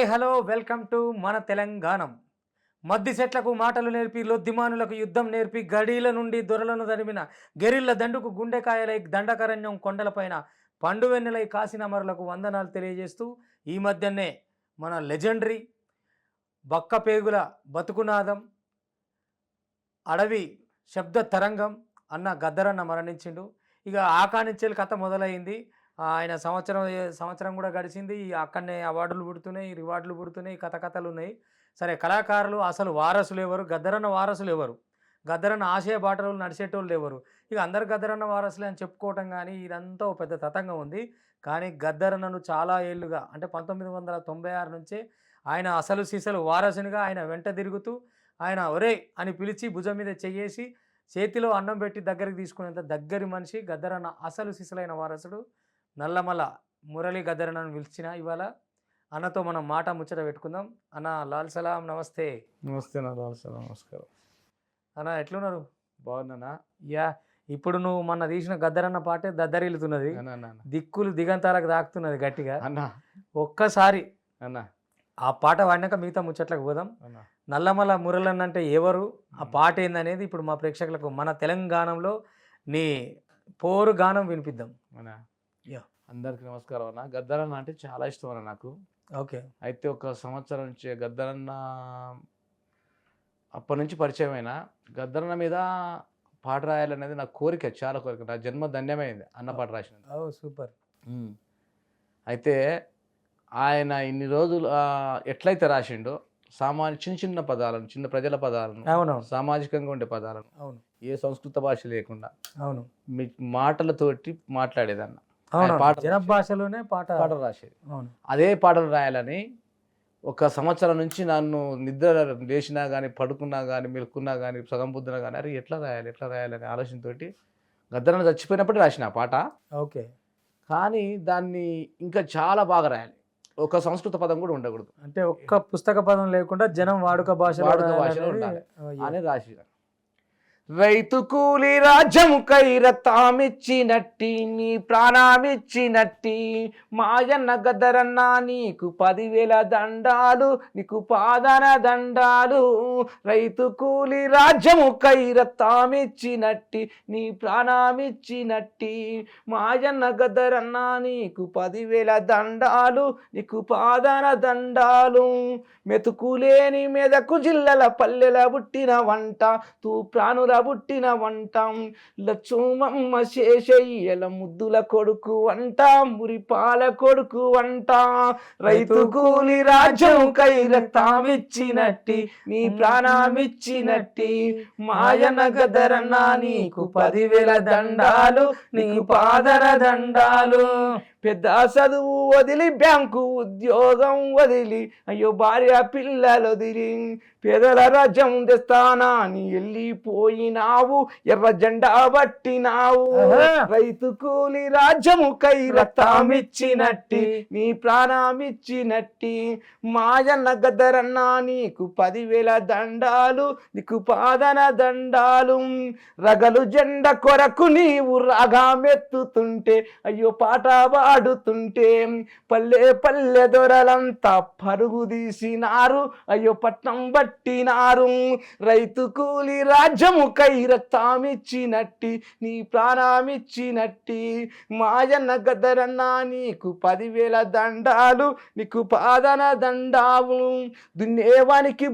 Hi hello welcome to మన తెలంగాణం. మద్ది చెట్లకు మాటలు నేర్పి లొద్దిమానులకు యుద్ధం నేర్పి గడీల నుండి దొరలను తరిమిన గెరిల్ల దండుకు గుండెకాయలై దండకరణ్యం కొండలపైన పండు వెన్నెలై కాసిన అమరులకు వందనాలు తెలియజేస్తూ ఈ మధ్యనే మన లెజెండరీ బక్కపేగుల బతుకునాదం అడవి శబ్ద తరంగం అన్న గద్దరన్న మరణించిండు. ఇక ఆకానించేలు కథ మొదలైంది. ఆయన సంవత్సరం కూడా గడిచింది. అక్కడనే అవార్డులు పుడుతున్నాయి, రివార్డులు పుడుతున్నాయి, కథలు ఉన్నాయి. సరే, కళాకారులు అసలు వారసులు ఎవరు, గద్దరన్న వారసులు ఎవరు, గద్దరన్న ఆశయ బాటలు నడిచేటోళ్ళు ఎవరు, ఇక అందరు గద్దరన్న వారసులే అని చెప్పుకోవటం కానీ ఇదంతా ఒక పెద్ద తతంగం ఉంది. కానీ గద్దరన్నను చాలా ఏళ్ళుగా అంటే 1996 నుంచే ఆయన అసలు సీసలు వారసునిగా ఆయన వెంట తిరుగుతూ ఆయన ఒరే అని పిలిచి భుజం మీద చెయ్యేసి చేతిలో అన్నం పెట్టి దగ్గరికి తీసుకునేంత దగ్గరి మనిషి గద్దరన్న అసలు సిసలైన వారసుడు నల్లమల మురళి గద్దరన్నను పిలిచిన ఇవాళ అన్నతో మనం మాట ముచ్చట పెట్టుకుందాం. అన్న లాల్ సలాం, నమస్తే. నమస్తే అన్న, లాల్ సలాం, నమస్కారం అన్న. ఎట్లున్నారు? బాగున్నానా? యా, ఇప్పుడు నువ్వు మొన్న తీసిన గద్దరన్న పాటే దద్దరిల్లుతున్నది, దిక్కులు దిగంతాలకు దాక్కుతున్నది గట్టిగా అన్న. ఒక్కసారి అన్న ఆ పాట వాడినాక మిగతా ముచ్చట్లకు పోదాం. నల్లమల మురళన్న అంటే ఎవరు, ఆ పాట ఏందనేది ఇప్పుడు మా ప్రేక్షకులకు మన తెలంగాణలో నీ పోరు గానం వినిపిద్దాం. అందరికి నమస్కారం అన్న. గద్దరన్న అంటే చాలా ఇష్టం అన్న నాకు. ఓకే. అయితే ఒక సంవత్సరం నుంచి గద్దరన్న అప్పటి నుంచి పరిచయం అయినా గద్దరన్న మీద పాట రాయాలనేది నా కోరిక, చాలా కోరిక. నా జన్మ ధన్యమైంది అన్న పాట రాసిన. సూపర్. అయితే ఆయన ఇన్ని రోజులు ఎట్లయితే రాసిండో చిన్న చిన్న పదాలను, చిన్న ప్రజల పదాలను, సామాజికంగా ఉండే పదాలను, ఏ సంస్కృత భాష లేకుండా మీ మాటలతోటి మాట్లాడేదన్న. భాషలోనే పాటలు రాసేది. అదే పాటలు రాయాలని ఒక సంవత్సరం నుంచి నన్ను నిద్ర లేచినా కానీ, పడుకున్నా కానీ, మెలుకున్నా కానీ, సగం పొద్దున కానీ అరే ఎట్లా రాయాలని ఆలోచనతోటి గద్దరన్న చచ్చిపోయినప్పుడు రాసిన ఆ పాట. ఓకే. కానీ దాన్ని ఇంకా చాలా బాగా రాయాలి, ఒక సంస్కృత పదం కూడా ఉండకూడదు, అంటే ఒక్క పుస్తక పదం లేకుండా జనం వాడుక భాషలో ఉండాలి అని రాసి. రైతు కూలి రాజ్యముకై రక్తమిచ్చినట్టి, నీ ప్రాణమిచ్చినట్టి మాయన్న గద్దరన్న నీకు 10,000 దండాలు, నీకు పాదన దండాలు. రైతు కూలి రాజ్యముకై రక్తమిచ్చినట్టి, నీ ప్రాణమిచ్చినట్టి మాయన్న గద్దరన్న నీకు 10,000 దండాలు, నీకు పాదన దండాలు. మెతుకులేని మెదకు జిల్లల పల్లెల పుట్టిన వంట, తూ ప్రాణుల పుట్టిన వంట, లచ్చుమమ్మ శేషయ్యల ముద్దుల కొడుకు వంట, మురిపాల కొడుకు వంట. రైతు కూలి రాజ్యం కై రక్తమిచ్చినట్టి, నీ ప్రాణమిచ్చినట్టి మాయన గద్దరన్న నీకు 10,000 దండాలు, నీకు పాదర దండాలు. పెద్ద చదువు వదిలి, బ్యాంకు ఉద్యోగం వదిలి, అయ్యో భార్య పిల్లలు వదిలి, పేదల రాజ్యం తెస్తానా అని వెళ్ళిపోయినావు, ఎర్ర జెండా పట్టినావు. రైతు కూలి రాజ్యము కై రక్తమిచ్చినట్టి, నీ ప్రాణమిచ్చినట్టి మాయన్న గద్దరన్న నీకు 10,000 దండాలు, నీకు పాదన దండాలు. రగలు జెండ కొరకు నీవు రాగమెత్తుతుంటే, అయ్యో పాట పాడుతుంటే పల్లె పల్లె దొరలంతా పరుగు తీసినారు, అయ్యో పట్నం పట్టినారు. రైతు కూలి రాజ్యము కై రక్తమిచ్చినట్టి, నీ ప్రాణమిచ్చినట్టి మాయన్న గద్దరన్న నీకు 10,000 దండాలు, నీకు పాదన దండావు. దున్నేవానికి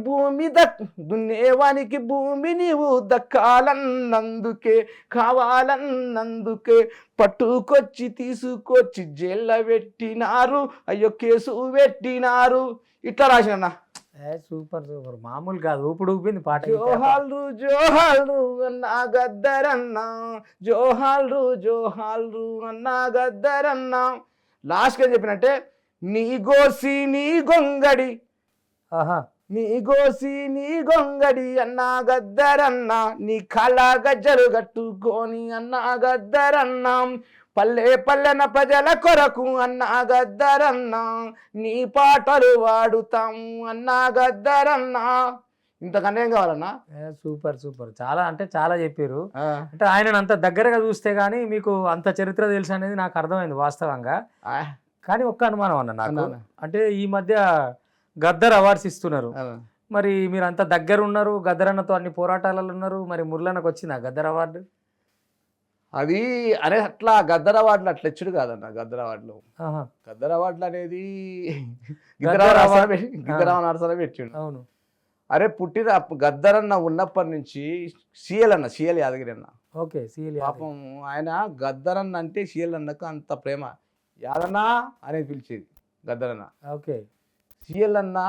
భూమి నీవు దక్కాలన్నందుకే, కావాలన్నందుకే పట్టుకొచ్చి తీసుకొచ్చి జైల్లో పెట్టినారు, అయ్యో కేసు పెట్టినారు. ఇట్లా రాసిన. సూపర్ సూపర్, మామూలు కాదు, ఊపిడి ఊపింది పాట. జోహాల్రు జోహాల్రు అన్నా గద్దరన్న, జోహాల్రు జోహాల్రు అన్నా గద్దరన్న. లాస్ట్గా చెప్పినట్టే, నీ గోసి నీ గొంగడి, నీ గోసి నీ గొంగడి అన్నా గద్దరన్న, నీ కళ గజ్జలు కట్టుకొని అన్నా గద్దరన్న. పల్లె పల్లెన ప్రజల కొరకు అన్నా గద్దరన్న, నీ పాటలు వాడుతాము అన్నా గద్దరన్న. ఇంతకన్నా ఏం కావాలన్నా? సూపర్ సూపర్, చాలా అంటే చాలా చెప్పారు. అంటే ఆయన అంత దగ్గరగా చూస్తే గానీ మీకు అంత చరిత్ర తెలుసు అనేది నాకు అర్థమైంది వాస్తవంగా. కానీ ఒక్క అనుమానం అన్న నాకు, అంటే ఈ మధ్య గద్దర్ అవార్డ్స్ ఇస్తున్నారు. మరి మీరు అంత దగ్గర ఉన్నారు, గద్దరన్నతో అన్ని పోరాటాలలో ఉన్నారు, మరి మురళన్నకు వచ్చిందా గద్దర్ అవార్డు? అది అరే అట్లా గద్దర్ అవార్డులు అట్లా ఇచ్చుడు కాదన్న. గద్దర్ అవార్డులు గద్దర్ అవార్డులు అనేది గిద్దరావు నరసన పెట్టిండు. అవును. అరే పుట్టిన గద్దరన్న ఉన్నప్పటి నుంచి సిఎల్ యాదగిరి అన్న. ఓకే, పాపం ఆయన గద్దరన్న అంటే సిఎల్ అన్నకు అంత ప్రేమ. యాదన్నా అనేది పిలిచేది గద్దరన్న. ఓకే. సిఎల్ అన్న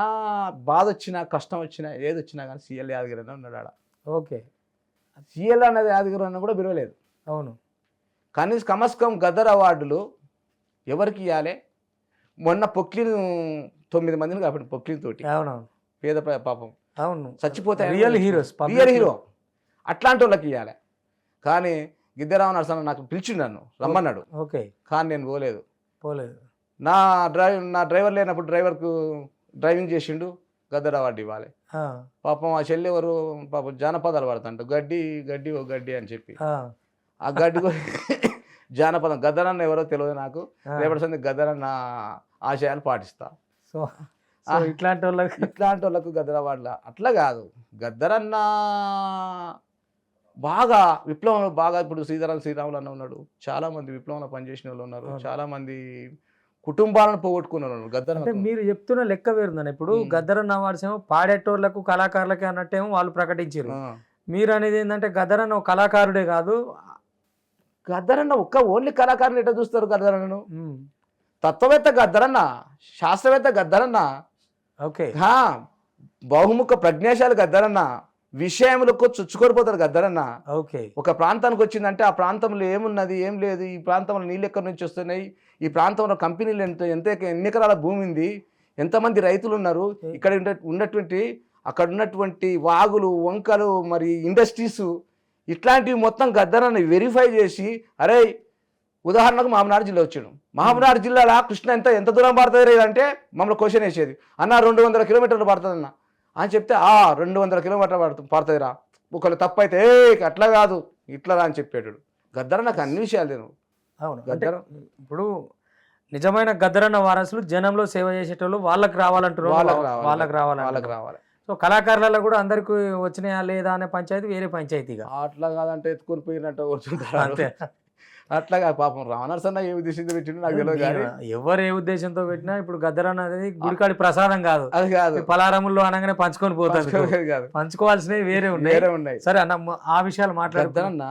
బాధ వచ్చినా కష్టం వచ్చినా ఏది వచ్చినా కానీ సిఎల్ యాదగిరి అన్న ఉన్నాడు ఆడ. ఓకే. సిఎల్ అన్నది యాదగిరి అన్న కూడా పిలవలేదు. అవును. కమస్కం గద్దర్ అవార్డులు ఎవరికి ఇవ్వాలి? మొన్న పొక్లిన్ 9 మందిని కాబట్టి పొక్లిన్ తోటి. అవునవును. పేద పాపం అవును, చచ్చిపోతే రియల్ హీరో అట్లాంటి వాళ్ళకి ఇవ్వాలి. కానీ గిద్దరావు నరసన్న నాకు పిలిచిండు, నన్ను రమ్మన్నాడు. ఓకే. కానీ నేను పోలేదు. నా డ్రైవర్ లేనప్పుడు డ్రైవర్కు డ్రైవింగ్ చేసిండు, గద్దర్ అవార్డు ఇవ్వాలి. పాపం ఆ చెల్లి ఎవరు పాపం జానపదాలు పడతాంట, గడ్డి గడ్డి ఓ గడ్డి అని చెప్పి ఆ గడ్డి జానపదం గద్దరన్న ఎవరో తెలియదు నాకు. రేపటి సంది గద్దరన్న ఆశయాలు పాటిస్తా. ఇట్లాంటి వాళ్ళకు గద్దర్ అవార్డుల అట్లా కాదు. గద్దరన్న బాగా విప్లవం బాగా ఇప్పుడు శ్రీరాములు అన్న ఉన్నాడు, చాలా మంది విప్లవంలో పనిచేసిన వాళ్ళు ఉన్నారు, చాలా మంది కుటుంబాలను పోగొట్టుకున్నారు గద్దరన్న. మీరు చెప్తున్న లెక్క వేరుందని. ఇప్పుడు గద్దరన్న అవార్డ్స్ ఏమో పాడేటోళ్లకు కళాకారులకి అన్నట్టేమో వాళ్ళు ప్రకటించారు. మీరు అనేది ఏంటంటే గద్దరన్న ఒక కళాకారుడే కాదు, గద్దరన్న ఓన్లీ కళాకారుని ఎట్లా చూస్తారు? గద్దరన్నను తత్వవేత్త గద్దరన్న, శాస్త్రవేత్త గద్దరన్న, ఓకే, బహుముఖ ప్రజ్ఞాశాలి గద్దరన్న, విషయములకు చుచ్చుకొనిపోతారు గద్దరన్న. ఓకే. ఒక ప్రాంతానికి వచ్చిందంటే ఆ ప్రాంతంలో ఏమున్నది ఏం లేదు, ఈ ప్రాంతంలో నీళ్ళు ఎక్కడి నుంచి వస్తున్నాయి, ఈ ప్రాంతంలో కంపెనీలు ఎన్ని ఎకరాల భూమి ఉంది, ఎంతమంది రైతులు ఉన్నారు, ఇక్కడ అక్కడ ఉన్నటువంటి వాగులు వంకలు మరి ఇండస్ట్రీస్ ఇట్లాంటివి మొత్తం గద్దరన్న వెరిఫై చేసి, అరే ఉదాహరణకు మహబూబ్నగర్ జిల్లా వచ్చాడు, మహబూబ్నగర్ జిల్లాలో కృష్ణ ఎంత దూరం పడుతుంది అంటే మమ్మల్ని క్వశ్చన్ వేసేది, అన్న 200 కిలోమీటర్లు పడుతుందన్న అని చెప్తే 200 కిలోమీటర్లు పడుతుందిరా, ఒకళ్ళు తప్పు అయితే అట్లా కాదు ఇట్లా రా అని చెప్పాడు. గద్దరన్నకు అన్ని విషయాలు నేను. అవును. ఇప్పుడు నిజమైన గద్దరన్న వారసులు జనంలో సేవ చేసేటోళ్ళు వాళ్ళకి రావాలంటారు, వాళ్ళకి రావాలి. సో కళాకారులలో కూడా అందరికి వచ్చినాయా లేదా అనే పంచాయతీ వేరే పంచాయతీగా. అట్లా కాదంటే ఎత్తుకొని పోయినట్టు కూర్చుంటారు. అట్లా పాపం రావణర్సన్న ఏ ఉద్దేశంతో పెట్టిండు నాకు తెలియదు. కానీ ఎవరు ఏ ఉద్దేశంతో పెట్టినా ఇప్పుడు గద్దరన్న అనేది గుడికాడి ప్రసాదం కాదు, అది కాదు. పలారముల్లో అనగానే పంచుకొని పోతారు, పంచుకోవాల్సినవి వేరే ఉన్నాయి. సరే అన్న, ఆ విషయాలు మాట్లాడుతారన్న.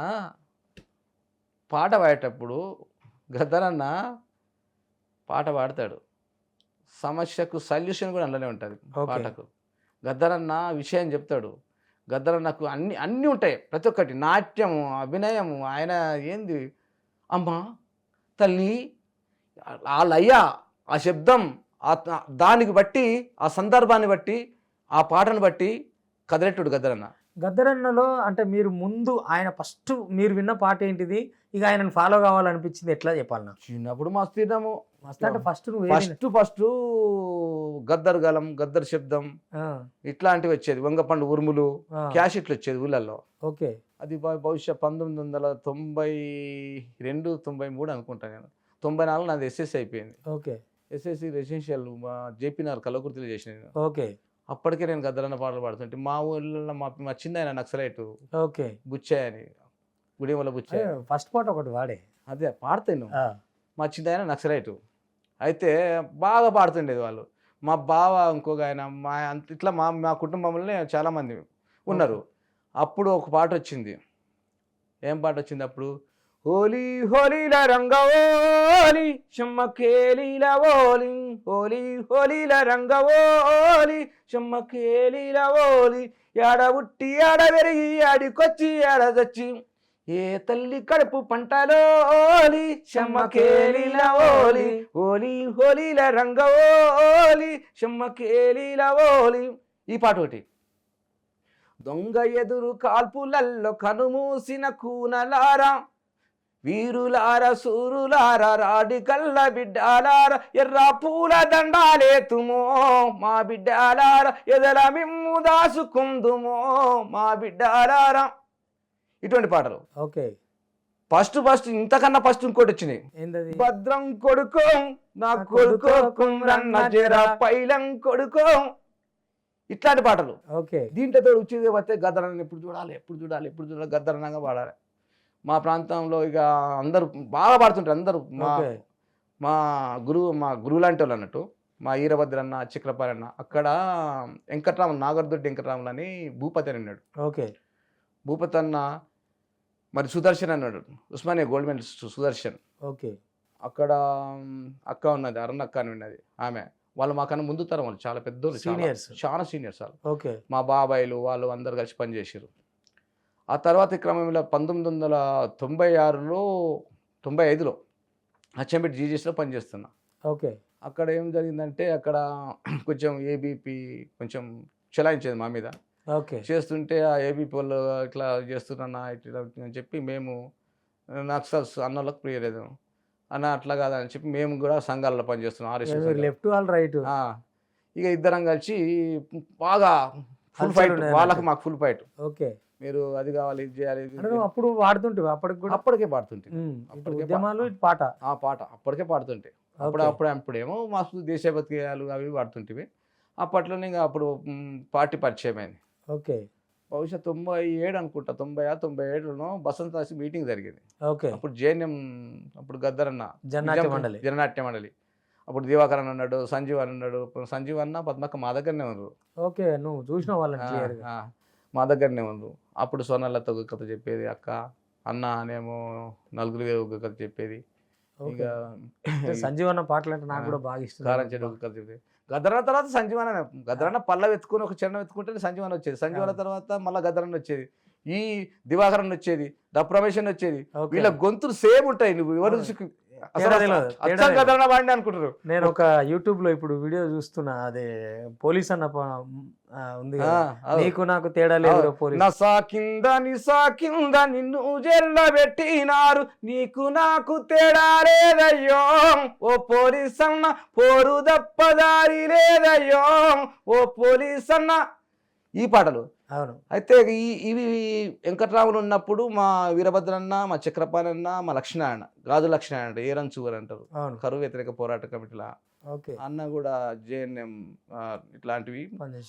పాట పాడేటప్పుడు గద్దరన్న పాట పాడతాడు, సమస్యకు సొల్యూషన్ కూడా అందులోనే ఉంటుంది పాటకు. గద్దరన్న విషయం చెప్తాడు. గద్దరన్నకు అన్నీ ఉంటాయి, ప్రతి ఒక్కటి నాట్యము, అభినయము, ఆయన ఏంది అమ్మ తల్లి, ఆ లయ, ఆ శబ్దం, దానికి బట్టి ఆ సందర్భాన్ని బట్టి ఆ పాటను బట్టి కదిలేట్టుడు గద్దరన్న. గద్దరన్నలో అంటే మీరు ముందు ఆయన ఫస్ట్ మీరు విన్న పాట ఏంటిది, ఇక ఆయనను ఫాలో కావాలనిపించింది ఎట్లా చెప్పాలన్నా? చిన్నప్పుడు మస్తు అంటే ఫస్ట్ గద్దర్ గలం, గద్దర్ శబ్దం ఇట్లాంటివి వచ్చేది, వంగపండు ఉరుములు, క్యాషెట్లు వచ్చేది ఊళ్ళల్లో. ఓకే. అది బహుశా 1992-93 అనుకుంటా. నేను 94 నాది ఎస్ఎస్సి అయిపోయింది. Okay. SSC residential JP Nagar కలవకుర్తిలో చేసిన నేను. ఓకే. అప్పటికే నేను గద్దరన్న పాటలు పాడుతుంటే మా ఊళ్ళో మా చిన్న ఆయన నక్సలైట్. ఓకే. బుచ్చాయి అని, గుడి వల్ల బుచ్చాయి ఫస్ట్ పాట ఒకటి వాడే, అదే పాడతాను. మా చిన్న ఆయన నక్సలైట్ అయితే బాగా పాడుతుండేది వాళ్ళు. మా బావ ఇంకొక ఆయన, ఇట్లా మా కుటుంబంలోనే చాలామంది ఉన్నారు. అప్పుడు ఒక పాట వచ్చింది. ఏం పాట వచ్చింది అప్పుడు? హోలీ హోలీల రంగవోలి చెమ్మకేలీల ఓలి, హోలీ హోలీల రంగవోలి చెమ్మకేలీల ఓలి, ఏడ ఉట్టి ఏడ పెరిగి ఆడికొచ్చి ఏడ చచ్చి, ఏ తల్లి కడుపు పంటలోలి చెమ్మకేలీల ఓలి, హోలీ హోలీల రంగవోలి చెమ్మకేలీల ఓలి. ఈ పాట ఒకటి. దొంగ ఎదురు కాల్పులల్లో కనుమూసిన కూనలారా, వీరులార సూరులార, రాడి కల్ల బిడ్డాలార, ఎర్ర పూల దండాలేతుమో మా బిడ్డాలార, ఎదల మిమ్ము దాసుకుందుమో మా బిడ్డాలార. ఇటువంటి పాటలు. ఓకే. ఫస్ట్ ఇంతకన్నా ఫస్ట్ ఇంకోటి వచ్చినాయి. ఏంటది? భద్రం కొడుకో నా కొడుకో కుమ్రన్న జర పైలం కొడుకో, ఇట్లాంటి పాటలు. ఓకే. దీంట్లో వచ్చేది వస్తే గద్దరన్న ఎప్పుడు చూడాలి గద్దరన్నగా పాడాలి. మా ప్రాంతంలో ఇక అందరూ బాగా పాడుతుంటారు. అందరూ మా గురువు లాంటి వాళ్ళు అన్నట్టు. మా ఈరభద్రన్న, చక్రపాలన్న, అక్కడ వెంకట్రాములు, నాగర్దొడ్డి వెంకట్రాములు అని భూపతి అని ఉన్నాడు. ఓకే. భూపతి అన్న మరి సుదర్శన్ అన్నాడు, Osmania gold medallist Sudarshan. Okay. అక్కడ అక్క ఉన్నది, అరుణ్ అక్క అని ఉన్నది. ఆమె వాళ్ళు మాకన్నా ముందు తరం, వాళ్ళు చాలా పెద్దోళ్ళు, చాలా సీనియర్స్ వాళ్ళు. ఓకే. మా బాబాయిలు వాళ్ళు అందరు కలిసి పనిచేసారు. ఆ తర్వాత క్రమంలో 1996లో 95లో అచ్చంపేట జీజీఎస్లో పనిచేస్తున్నా. ఓకే. అక్కడ ఏం జరిగిందంటే అక్కడ కొంచెం ఏబీపీ కొంచెం చెలాయించేది మా మీద. ఓకే. చేస్తుంటే ఆ ఏబీపీ వాళ్ళు ఇట్లా చేస్తున్నా ఇట్లా అని చెప్పి మేము నక్సల్స్ అన్నోళ్ళకి ప్రియలేదు అన్న, అట్లా కాదని చెప్పి మేము కూడా సంఘాలలో పనిచేస్తున్నాం. లెఫ్ట్ వాళ్ళు రైట్. ఇక ఇద్దరం కలిసి బాగా ఫుల్ ఫైట్, వాళ్ళకి మాకు ఫుల్ ఫైట్. ఓకే. మీరు అది కావాలి, ఇది చేయాలి. అప్పుడు పాడుతుంటే అప్పటికే పాడుతుంటే పాట అప్పటికే పాడుతుంటే అప్పుడేమో మాకు దేశభక్తి గేయాలు అవి పాడుతుంటే అప్పట్లోనే ఇంకా అప్పుడు పార్టీ పరిచయం అయింది. ఓకే. బహుశా 97 అనుకుంటా, 97లో బసంత రాసి మీటింగ్ జరిగింది. ఓకే. అప్పుడు జేఎన్ఎం, అప్పుడు గద్దరన్న జననాట్య మండలి, అప్పుడు దివాకర్ అన్న ఉన్నాడు, సంజీవ్ అని ఉన్నాడు. సంజీవ్ అన్న పద్మక్క మా దగ్గరనే ఉన్నారు. ఓకే. నువ్వు చూసిన వాళ్ళని మా దగ్గరనే ఉన్నారు. అప్పుడు సోనాలతో ఒక కథ చెప్పేది అక్క, అన్న అనేమో నలుగురు వేరు ఒక కథ చెప్పేది. ఇక సంజీవన్న పాటలు అంటే నాకు కూడా బాగా ఇష్టం. కారంచెడు ఒక కథ చెప్పేది. గద్దరన్న తర్వాత సంజీవన, గద్దరన్న పళ్ళ ఎత్తుకుని ఒక చరణం ఎత్తుకుంటే సంజీవన వచ్చేది. సంజీవన తర్వాత మళ్ళీ గద్దరన్న వచ్చేది, ఈ దివాకరన్ వచ్చేది, డప్రమేషన్ వచ్చేది. వీళ్ళ గొంతులు సేమ్ ఉంటాయి. నువ్వు ఎవరు వాడిని అనుకుంటారు. నేను ఒక యూట్యూబ్ లో ఇప్పుడు వీడియో చూస్తున్నా, అదే పోలీస్ అన్న ఉంది, నీకు నాకు తేడా లేదు, కింద నిన్ను జెల్ల పెట్టినారు, నీకు నాకు తేడా లేదయ్యో, ఓ పోలీస్ అన్న పోరు దప్పదారి లేదయ్యో, ఓ పోలీస్ అన్న. ఈ పాటలు. అవును. అయితే ఇవి వెంకట్రాములు ఉన్నప్పుడు మా వీరభద్రన్న, మా చక్రపాలన్న, మా లక్ష్మణ, గాజు లక్ష్మణ అంటారు, ఏరంచూర్ అంటారు, కరువు వ్యతిరేక పోరాట కమిటీల అన్న కూడా జేఎన్ఎం ఇట్లాంటివి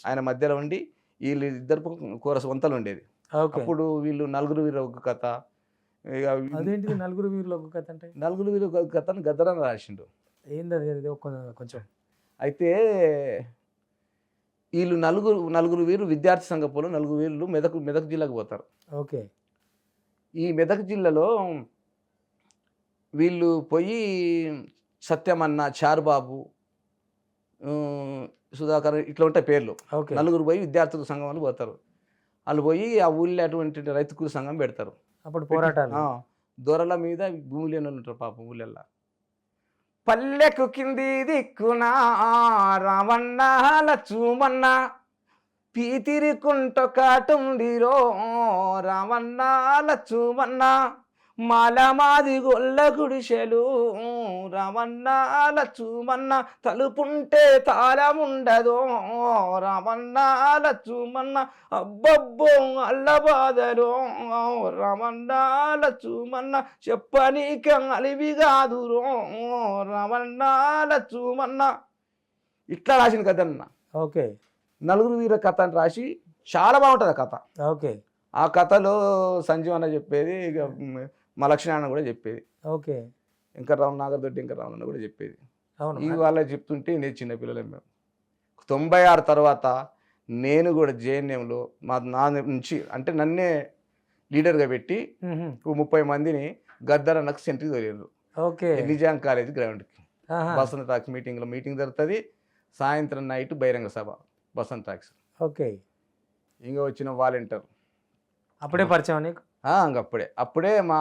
ఆయన మధ్యలో ఉండి వీళ్ళు ఇద్దరు కోరస వంతలు ఉండేది. అప్పుడు వీళ్ళు నలుగురు వీరు ఒక కథ. అదేంటిది నలుగురు వీరులు ఒక కథ అంటే? నలుగురు వీరు ఒక కథను గద్దరన్న రాసిండు. ఏంటది కొంచెం? అయితే వీళ్ళు నలుగురు వీరు విద్యార్థి సంఘ పోలు, నలుగురు వీళ్ళు మెదక్ జిల్లాకు పోతారు. ఓకే. ఈ మెదక్ జిల్లాలో వీళ్ళు పోయి సత్యమన్న, చారుబాబు, సుధాకర్ ఇట్లా ఉంటాయి పేర్లు. నలుగురు పోయి విద్యార్థుల సంఘం వాళ్ళు పోతారు. వాళ్ళు పోయి ఆ ఊళ్ళో అటువంటి రైతు కూలి సంఘం పెడతారు. అప్పుడు పోరాటాలు, దొరల మీద భూమి లేని ఉంటారు పాపం ఊళ్ళల్లో. పల్లెకు కింది దిక్కున రావన్న లచ్చుమన్న, పీతిరికుంట కాటుండిరో రావన్న లచ్చుమన్న, మాలమాది గొల్ల గుడిసెలు రావన్న లచ్చుమన్న, తలుపుంటే తాళముండదో రావన్న లచ్చుమన్న, అబ్బబ్బో అల్ల బాధలో రావన్న లచ్చుమన్న, చెప్పనీక అలివి కాదురో రావన్న లచ్చుమన్న. ఇట్లా రాసిన కథ అన్న. ఓకే. నలుగురు వీర కథ అని రాసి చాలా బాగుంటుంది ఆ కథ. ఓకే. ఆ కథలో సంజీవ్ అన్న చెప్పేది, ఇక మా లక్ష్మణ అన్న కూడా చెప్పేది. ఓకే. వెంకట్రావు, నాగర్దొడ్డి వెంకట్రావు అన్న కూడా చెప్పేది. ఇవాళ చెప్తుంటే నేను చిన్నపిల్లలే. మేము 96 తర్వాత నేను కూడా జేఎన్ఎంలో నా నుంచి అంటే నన్నే లీడర్గా పెట్టి 30 మందిని గద్దరన్నకు సెంట్రీ తోలేరు. ఓకే. నిజాం కాలేజ్ గ్రౌండ్కి బసంత టాక్స్ మీటింగ్ జరుగుతుంది. సాయంత్రం నైట్ బహిరంగ సభ బసంత టాక్స్. ఓకే. ఇంకా వచ్చిన వాలంటీర్ అప్పుడే పరిచయం నీకు? అప్పుడే మా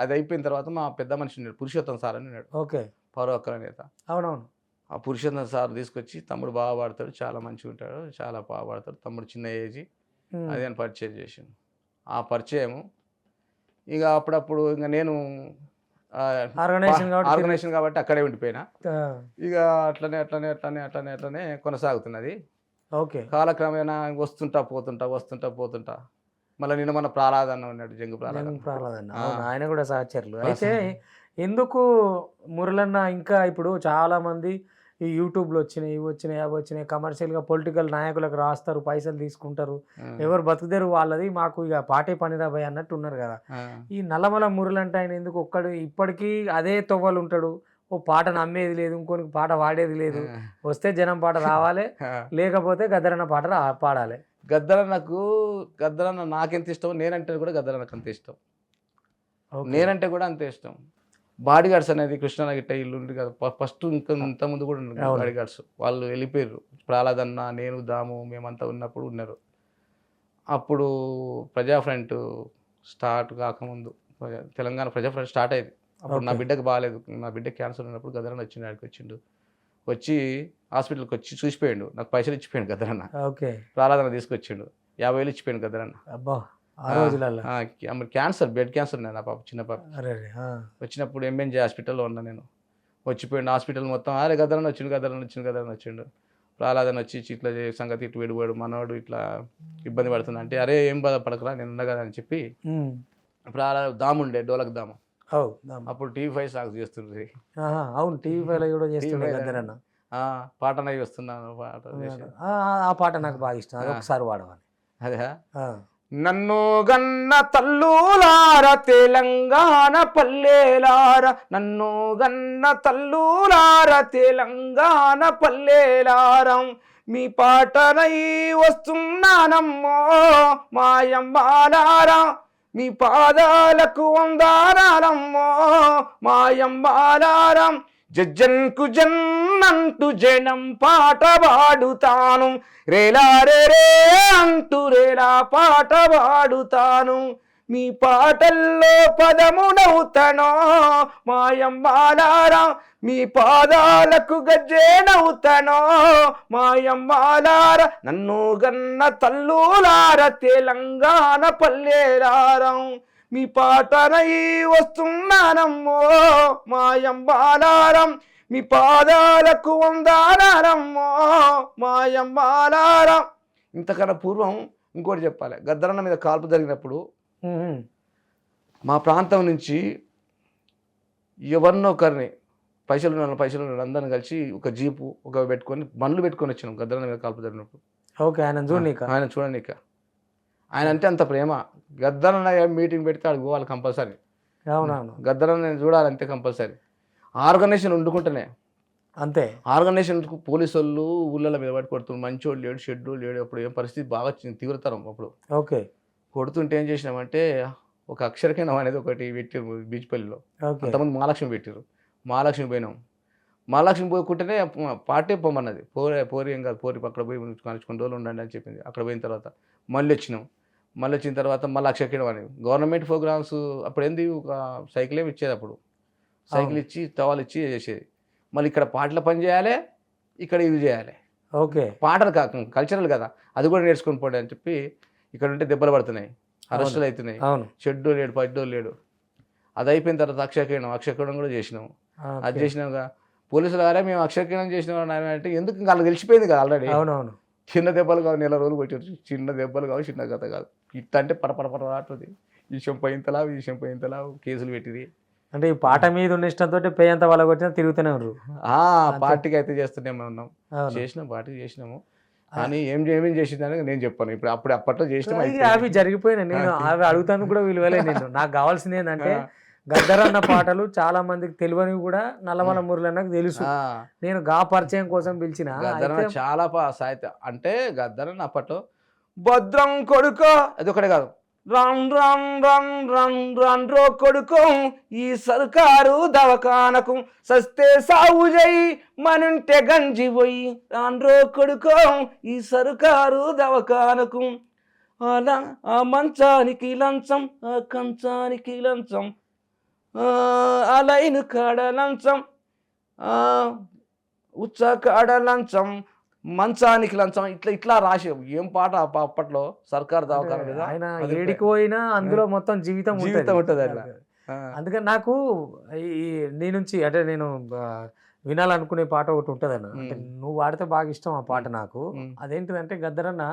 అది అయిపోయిన తర్వాత మా పెద్ద మనిషి ఉన్నాడు, పురుషోత్తం సార్ అని ఉన్నాడు. ఓకే. పౌరవక్కల నేత. అవునవును. ఆ పురుషోత్తం సార్ తీసుకొచ్చి, తమ్ముడు బాగా పాడతాడు, చాలా మంచిగా ఉంటాడు, చాలా బాగా పాడతాడు, తమ్ముడు చిన్న ఏజీ, అదే అని పరిచయం చేసాను. ఆ పరిచయం ఇక అప్పుడప్పుడు ఇంకా నేను ఆర్గనైజేషన్ కాబట్టి అక్కడే ఉండిపోయినా. ఇక అట్లనే కొనసాగుతున్నది. ఓకే. కాలక్రమేణా వస్తుంటా పోతుంటా మళ్ళీ నిన్న మన ప్రహ్లాద్ అన్న ఉన్నాడు, జంగు ప్రహ్లాద్ ప్రహ్లాద్ అన్న, అవును, ఆయన కూడా సహచరులు. అయితే ఎందుకు మురళన్న ఇంకా ఇప్పుడు చాలా మంది ఈ యూట్యూబ్లో వచ్చినాయి, ఇవి వచ్చినాయి, అవి వచ్చినాయి, కమర్షియల్గా పొలిటికల్ నాయకులకు రాస్తారు, పైసలు తీసుకుంటారు, ఎవరు బతుకుదేరు వాళ్ళది, మాకు ఇక పాటే పనిరాబాయ్ అన్నట్టు ఉన్నారు కదా. ఈ నల్లమల మురళి అంటే ఆయన ఎందుకు ఒక్కడు ఇప్పటికీ అదే తొవ్వలు ఉంటాడు, ఓ పాట నమ్మేది లేదు, ఇంకొక పాట వాడేది లేదు, వస్తే జనం పాట రావాలి, లేకపోతే గద్దరన్న పాట పాడాలి. గద్దరన్న నాకెంత ఇష్టం, నేనంటే కూడా గద్దరన్నకు అంత ఇష్టం, నేనంటే కూడా అంతే ఇష్టం. బాడీ గార్డ్స్ అనేది కృష్ణ గిట్ట ఇల్లు ఉంది కదా, ఫస్ట్ ఇంకా ఇంతకుముందు కూడా ఉన్నారు బాడీ గార్డ్స్, వాళ్ళు వెళ్ళిపోయారు. ప్రహ్లాద్ అన్న, నేను, దాము, మేమంతా ఉన్నప్పుడు ఉన్నారు. అప్పుడు ప్రజా ఫ్రంట్ స్టార్ట్ కాకముందు, తెలంగాణ ప్రజా ఫ్రంట్ స్టార్ట్ అయింది. అప్పుడు నా బిడ్డకు బాగాలేదు, నా బిడ్డ క్యాన్సర్ ఉన్నప్పుడు గద్దరన్న వచ్చిండు, ఆడికి వచ్చిండు, వచ్చి హాస్పిటల్కి వచ్చి చూసిపోయాడు, నాకు పైసలు ఇచ్చిపోయాడు గద్దరన్న. ప్రహ్లాద్ అన్న తీసుకొచ్చిండు, 50,000 ఇచ్చిపోయాడు గద్దరన్న. క్యాన్సర్, బ్లడ్ క్యాన్సర్ ఉన్నాయి నా పాప, చిన్న పాప. వచ్చినప్పుడు ఎంఎన్జే హాస్పిటల్లో ఉన్నా నేను, వచ్చిపోయాడు హాస్పిటల్ మొత్తం, అరే గద్దరన్న వచ్చిండు. ప్రహ్లాద్ వచ్చి ఇట్లా సంగతి ఇటు విడిపోయాడు, మనవాడు ఇట్లా ఇబ్బంది పడుతుంది అంటే, అరే ఏం బాధపడకరా నేను ఉన్నా కదా అని చెప్పి ప్రహ్లాద్ దాముండే డోలక్ దాము, అప్పుడు TV5 సాంగ్స్ చేస్తుండ్రి. అవును, TV5 కూడా చేస్తుండే గద్దరన్న. పాటనై వస్తున్నాను పాట, ఆ పాట నాకు బాగా ఇష్టం, అది ఒకసారి వాడవాలి. అదే నన్ను గన్న తల్లులార తెలంగాణ పల్లెలార, నన్ను గన్న తల్లులార తెలంగాణ పల్లెలారం, మీ పాటనై వస్తున్నానమ్మో మాయమ్మాలారా, మీ పాదాలకు వందనాలమ్మో మాయమ్మాలారం, జజ్జన్కు జన్నంటూ జనం పాట పాడుతాను, రేలా రే అంటూ రేలా పాట పాడుతాను, మీ పాటల్లో పదమునవుతానో మాయమ్మాలారా, మీ పాదాలకు గజ్జేనవుతానో మాయమ్మాలారా, నన్ను గన్న తల్లులార తెలంగాణ పల్లెలారం, మీ పాటనై వస్తున్నానమ్మో మాయమ్మాలారం, మీ పాదాలకు వందనాలమ్మో మాయమ్మాలారం. ఇంతకన్నా పూర్వం ఇంకోటి చెప్పాలి, గద్దరన్న మీద కాల్పు జరిగినప్పుడు మా ప్రాంతం నుంచి ఎవరినో ఒకరిని పైసలు అందరిని కలిసి ఒక జీపు పెట్టుకొని బండ్లు పెట్టుకొని వచ్చినాం గద్దరన్న మీద కాల్పు జరిగినప్పుడు. ఆయన చూడనీక, ఆయన అంటే అంత ప్రేమ. గద్దరన్న మీటింగ్ పెడితే ఆడికి పోవాలి కంపల్సరీ, గద్దరన్న నేను చూడాలంతే కంపల్సరీ. ఆర్గనైజేషన్ వండుకుంటేనే అంతే, ఆర్గనైజేషన్ పోలీసు వాళ్ళు ఊళ్ళలో మీద పట్టి కొడుతున్నారు, మంచోడు లేడు, షెడ్యూల్ లేడు. అప్పుడు ఏం పరిస్థితి బాగా తీవ్రతరం. అప్పుడు కొడుతుంటే ఏం చేసినామంటే, ఒక అక్షరకేణం అనేది ఒకటి పెట్టారు బీచ్పల్లిలో, అంతమంది మహాలక్ష్మి పెట్టారు. మహాలక్ష్మి పోయినాం, మహాలక్ష్మి పోకుంటేనే పార్టీ పొమ్మన్నది, పోరి ఏం కాదు, పోరి అక్కడ పోయి కొన్ని రోజులు ఉండండి అని చెప్పింది. అక్కడ పోయిన తర్వాత మళ్ళీ వచ్చిన తర్వాత మళ్ళీ అక్షరకేణం అనేది గవర్నమెంట్ ప్రోగ్రామ్స్. అప్పుడు ఏంది, ఒక సైకిల్ ఏమి ఇచ్చేది, అప్పుడు సైకిల్ ఇచ్చి టవాల్ ఇచ్చి చేసేది. మళ్ళీ ఇక్కడ పాటలు పని చేయాలి, ఇక్కడ ఇవి చేయాలి. పాటలు కాక కల్చరల్ కదా, అది కూడా నేర్చుకొని పోండి అని చెప్పి, ఇక్కడ ఉంటే దెబ్బలు పడుతున్నాయి, అరెస్టులు అవుతున్నాయి, షెడ్యూల్ లేడు, పడ్డోలు లేడు. అది అయిపోయిన తర్వాత అక్షరకేణం కూడా చేసినాము. అది చేసినాక పోలీసులు గారే మేము అక్షరకేణం చేసినాం అంటే, ఎందుకు ఇంకా వాళ్ళు గెలిచిపోయింది కదా ఆల్రెడీ. చిన్న దెబ్బలు కావు, నెల రోజులు కొట్టారు, చిన్న దెబ్బలు కావు, చిన్న కథ కాదు. ఇట్లా అంటే పరపరపరాటుంది, విషయం పోయింతలా కేసులు పెట్టింది. అంటే ఈ పాట మీద ఉన్న ఇష్టంతో పేయంత వాళ్ళ కొట్టినా తిరుగుతూనే ఉన్నారు. పార్టీకి అయితే చేస్తూనే ఉన్నాం, పార్టీకి చేసినాము. కానీ ఏమేం చేసిందని నేను చెప్పాను. ఇప్పుడు అప్పట్లో చేసిన అవి జరిగిపోయినాయి. నేను అవి అడుగుతాను కూడా విలువలే. నేను నాకు కావాల్సింది ఏంటంటే, గద్దరన్న పాటలు చాలా మందికి తెలియనివి కూడా నల్లమల మురళన్నకు తెలుసు. నేను గా పరిచయం కోసం పిలిచిన. గద్దరన్న చాలా సాహిత్య అంటే, గద్దరన్న అప్పట్లో భద్రం కొడుకో అది ఒకటే కాదు, run run run run run రో కొడుకో ఈ సర్కారు దవకానకు, సస్తే సాగు చేయి మనుంటే గంజి పోయి, రన్ రో కొడుకో ఈ సర్కారు దవకానకు, అలా ఆ మంచానికి లంచం, ఆ కంచానికి లంచం, ఆ లైను కాడ లంచం, ఉచ్చ కాడ లంచం, మంచానికి లంచం, ఇట్లా రాసి ఏం పాట అప్పట్లో సర్కార్ దవాఖాన మీద. ఆయన ఏడికి పోయినా అందులో మొత్తం జీవితం ఉంటుంది అట్లా. అందుకని నాకు నీ నుంచి అంటే నేను వినాలనుకునే పాట ఒకటి ఉంటుంది అన్న, అంటే నువ్వు వాడితే బాగా ఇష్టం ఆ పాట నాకు. అదేంటిదంటే, గద్దరన్న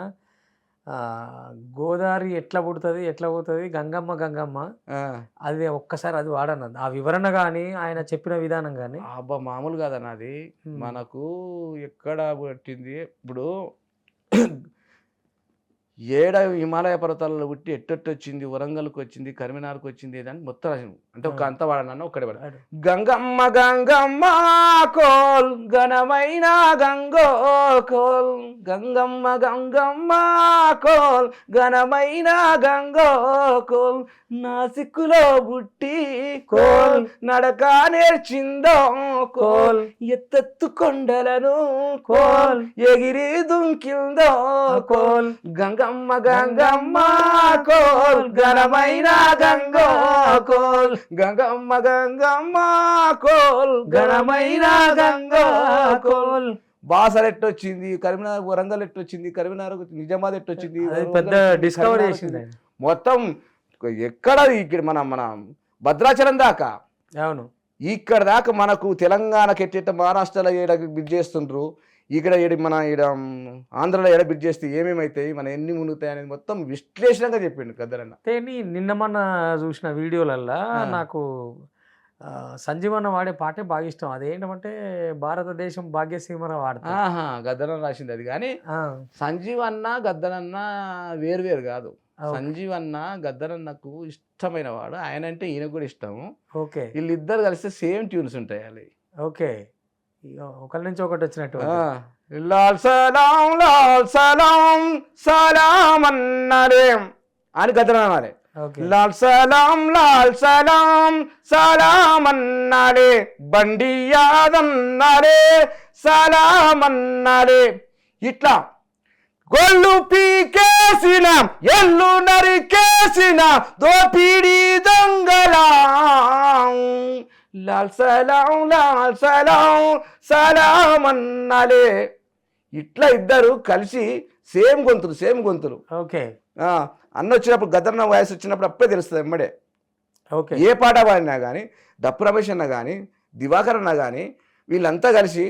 గోదావరి ఎట్లా పుడుతుంది ఎట్లా పోతుంది గంగమ్మ గంగమ్మ ఆ, అది ఒక్కసారి అది వాడన్నది ఆ వివరణ కానీ ఆయన చెప్పిన విధానం కానీ అబ్బా మామూలు కాదన్న అది మనకు ఎక్కడ పుట్టింది ఇప్పుడు ఏడ హిమాలయ పర్వతాలలో పుట్టి ఎట్టెట్టు వచ్చింది వరంగల్కి వచ్చింది కరీంనగర్కి వచ్చింది అని మొత్తం రాసింది అంటే ఒక అంత వాడనన్న ఒక్కడే వాడు గంగమ్మ గంగమ్మ కోల్ ఘనమైన గంగో కోల్ గంగమ్మ గంగమ్మ కోల్ ఘనమైన గంగో కోల్ నాసిక్కులో బుట్టి కోల్ నడక నేర్చిందో కోల్ ఎత్తెత్తు కొండలను కోల్ ఎగిరి దుంకిందో కోల్ గంగమ్మ గంగమ్మ కోల్ ఘనమైన గంగో కోల్ గంగమ్మ గంగమ్మ కోల్ ఘనమైన గంగో కోల్ బాసర ఎట్టొచ్చింది కరీంనగర్ వరంగల్ ఎట్టొచ్చింది కరీంనగర్ నిజామాబాద్ ఎట్టొచ్చింది పెద్ద డిస్కవరీ చేసింది మొత్తం ఎక్కడ ఇక్కడ మన భద్రాచలం దాకా అవును ఇక్కడ దాకా మనకు తెలంగాణకి ఎట్ట మహారాష్ట్రలో ఏడ బిడ్ చేస్తుండ్రు ఇక్కడ మన ఈడ ఆంధ్రలో ఎడ బిడ్ చేస్తే ఏమేమవుతాయి మన ఎన్ని మునుగుతాయి అనేది మొత్తం విశ్లేషణగా చెప్పిండు గద్దరన్న. నిన్న మొన్న చూసిన వీడియోలల్లో నాకు సంజీవన్న వాడే పాటే బాగా ఇష్టం. అదేంటంటే భారతదేశం భాగ్యసీమన వాడతా గద్దరన్న రాసింది అది. కానీ సంజీవన్న గద్దరన్న వేరు కాదు. సంజీవన్న గద్దరన్నకు ఇష్టమైన వాడు, ఆయన అంటే ఈయనకు కూడా ఇష్టము. ఓకే, వీళ్ళిద్దరు కలిస్తే సేమ్ ట్యూన్స్ ఉంటాయి అవి. ఓకే, ఒకరి నుంచి ఒకటి వచ్చినట్టు. లాల్ సలాం లాల్ సలాం సలాం అన్నారే అని గద్దరన్న అనాలి. లాల్ సలాం సలాం అన్నారే బండి యాదన్నారే సలాం అన్నారే. ఇట్లా గొల్లు పీకేసిన ఎల్లు నరికేసిన దోపిడి దొంగలా లాల్ సలాం సలాం అన్నాలే. ఇట్లా ఇద్దరు కలిసి సేమ్ గొంతులు. ఓకే, అన్న వచ్చినప్పుడు గద్దరన్న వాయిస్ వచ్చినప్పుడు అప్పుడే తెలుస్తుంది ఎమ్మడే. ఓకే, ఏ పాట పాడినా కానీ డప్పు రమేష్ అన్న కానీ దివాకర్ అన్న కానీ వీళ్ళంతా కలిసి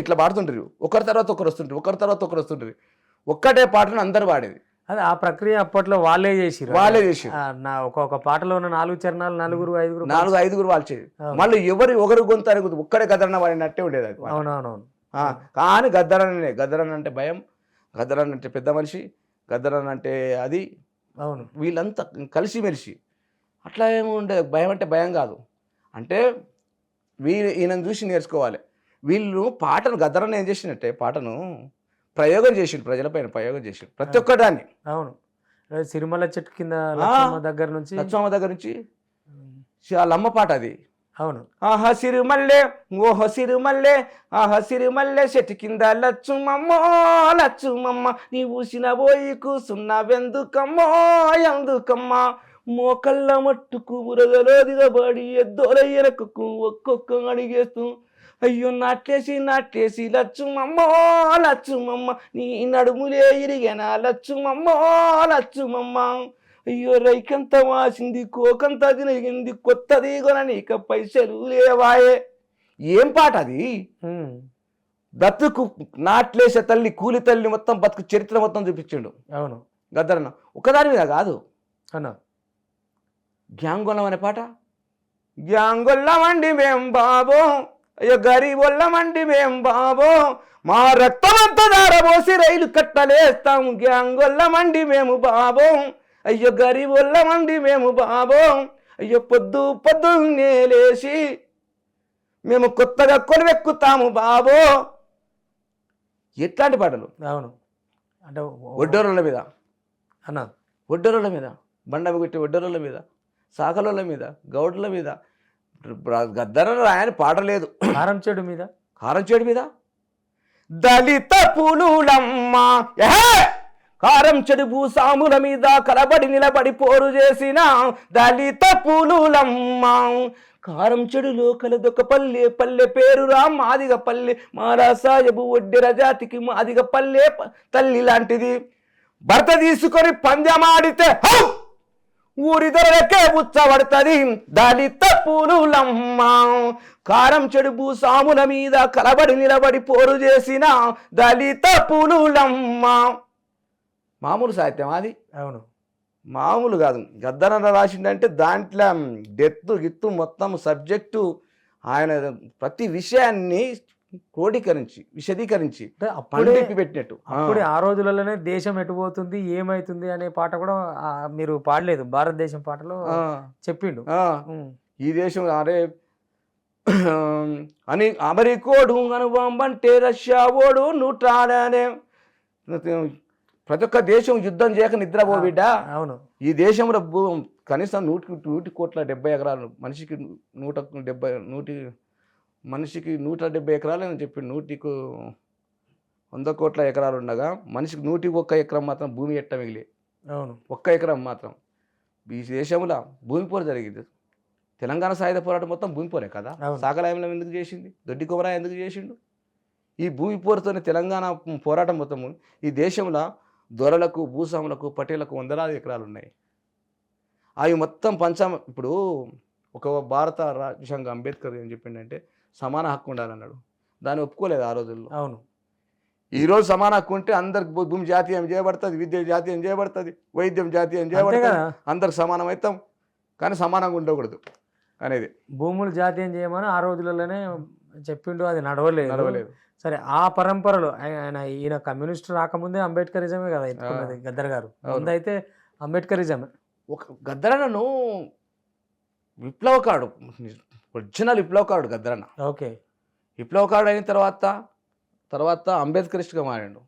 ఇట్లా పాడుతుంటారు. ఒకరి తర్వాత ఒకరు వస్తుంటారు. ఒక్కటే పాటను అందరు పాడేది. అదే ఆ ప్రక్రియ అప్పట్లో వాళ్ళే చేసిరు. ఒక్కొక్క పాటలో ఉన్న 4 చరణాలు 4-5 వాళ్ళేది. మళ్ళీ ఒకరు గొంతు అరుగుతుంది, ఒక్కడే గద్దరన్న వాడినట్టే ఉండేది అది. అవునవునవును. కానీ గద్దరన్న అంటే భయం, గద్దరన్న అంటే పెద్ద మనిషి, గద్దరన్న అంటే అది. అవును, వీళ్ళంతా కలిసిమెలిసి అట్లా ఏమి ఉండేది. భయం అంటే భయం కాదు, అంటే ఈయనను చూసి నేర్చుకోవాలి. వీళ్ళు పాటను గద్దరన్న ఏం చేసినట్టే పాటను ప్రయోగం చేసిండు, ప్రజలపైన ప్రయోగం చేసిండు ప్రతి ఒక్కదాన్ని. అవును, సిరిమల్ల చెట్టు కింద లచ్చమ్మ దగ్గర నుంచి వాళ్ళమ్మ పాట అది. అవును, ఆహా సిరిమల్లె ఓహో సిరిమల్లె ఆహా సిరిమల్లె చెట్టు కింద లచ్చుమమ్మ నీ ఊసిన పోయి కూసున్నావెందుకమ్మా మోకళ్ళ మట్టుకు బురదలో దిగబడి ఎద్దోల ఎనకకు ఒక్కొక్క అడిగేస్తూ అయ్యో నాట్లేసి లచ్చుమమ్మ నీ నడుములే ఇరిగేనా లచ్చుమమ్మ అయ్యో రైకంత వాసింది కోకంత తిరిగింది కొత్తది కొననీక పైసలు లేవాయే. ఏం పాట అది! బతుకు నాట్లేసే తల్లి కూలి తల్లి మొత్తం బతుకు చరిత్ర మొత్తం చూపించిండు. అవును, గద్దరన్న ఒకదాని మీద కాదు. అన్నా గ్యాంగొల్లం అనే పాట, గ్యాంగొల్లమండి మేం బాబో అయ్యో గరీబొల్లమండి మేం బాబో మా రక్తమంతా దారబోసి రైలు కట్టలేస్తాం గ్యాంగొల్లమండి మేము బాబో అయ్యో గరీబొల్లమండి మేము బాబో అయ్యో పొద్దున్నే లేచి మేము కొత్తగా కొలువెక్కుతాము బాబో. ఎట్లాంటి పాటలు! అవును, అంటే ఒడ్డోరుల మీద ఒడ్డోరుల మీద బండవి కొట్టి ఒడ్డోరుల మీద సాకలోళ్ళ మీద గౌడ్ల మీద గద్దరన్న రాయని పాట లేదు. కారం చెడు మీద దళిత పులులమ్మ కారం చెడు భూసాముల మీద కలబడి నిలబడి పోరు చేసిన దళిత పులులమ్మ కారం చెడులో కలదొక పల్లె పేరురా మాదిగ పల్లె మారాసాయబు ఒడ్డెర జాతికి మాదిగ పల్లె తల్లి లాంటిది. భర్త తీసుకొని పందెమాడితే ఊరి దొరకే ఉచ్చబడుతుంది దళిత పులులమ్మ కారం చెడు భూసాముల మీద కలబడి నిలబడి పోరు చేసిన దళిత పులులమ్మ. మామూలు సాహిత్యం అది, అవును, మామూలు కాదు. గద్దరన్న రాసిండంటే దాంట్లో డెత్తు గిత్తు మొత్తం సబ్జెక్టు ఆయన ప్రతి విషయాన్ని విశదీకరించి పండిపి పెట్టినట్టు. అప్పుడే ఆ రోజులలోనే దేశం ఎటుపోతుంది ఏమైతుంది అనే పాట కూడా మీరు పాడలేదు, భారతదేశం పాటలో చెప్పిండు. ఈ దేశం అరే అని అమెరికోడు అనుబంటే రష్యా ఓడు నూటాడే, ప్రతి ఒక్క దేశం యుద్ధం చేయక నిద్రపో బిడ్డ. అవును, ఈ దేశంలో కనీసం 100 కోట్ల 70 ఎకరాలు, మనిషికి 170 ఎకరాలు అని చెప్పి 100 కోట్ల ఎకరాలు ఉండగా మనిషికి 101 ఎకరం మాత్రం భూమి ఎట్ట మిగిలి. అవును, 1 ఎకరం మాత్రం. ఈ దేశంలో భూమి పోరు జరిగింది. తెలంగాణ సాయుధ పోరాటం మొత్తం భూమి పోరే కదా. సాకలాయంలో ఎందుకు చేసింది, దొడ్డి కొమరా ఎందుకు చేసిండు? ఈ భూమి పోరుతోనే తెలంగాణ పోరాటం మొత్తము. ఈ దేశంలో దొరలకు, భూస్వాములకు, పటేలకు 100 ఎకరాలు ఉన్నాయి. అవి మొత్తం ఇప్పుడు ఒక భారత రాజ్యాంగ అంబేద్కర్ ఏం చెప్పిండంటే సమాన హక్కు ఉండాలన్నాడు. దాన్ని ఒప్పుకోలేదు ఆ రోజుల్లో. అవును, ఈరోజు సమాన హక్కు ఉంటే అందరికి భూమి జాతీయం చేయబడుతుంది, విద్య జాతీయం చేయబడుతుంది, వైద్యం జాతీయం చేయబడుతుంది, అందరికి సమానం అవుతాం. కానీ సమానంగా ఉండకూడదు అనేది భూములు జాతీయం చేయమని ఆ రోజులలోనే చెప్పిండు. అది నడవలేదు. సరే, ఆ పరంపరలో ఈయన కమ్యూనిస్ట్ రాకముందే అంబేద్కరిజమే కదా ఎత్తుకున్నది గద్దర్ గారు. ముందైతే అంబేద్కరిజమే. ఒక గద్దరన్నను విప్లవకారుడు, ఒరిజినల్ విప్లవకారుడు గద్దరన్న. ఓకే, విప్లవకారుడు అయిన తర్వాత అంబేద్కరిస్ట్గా మారాడు.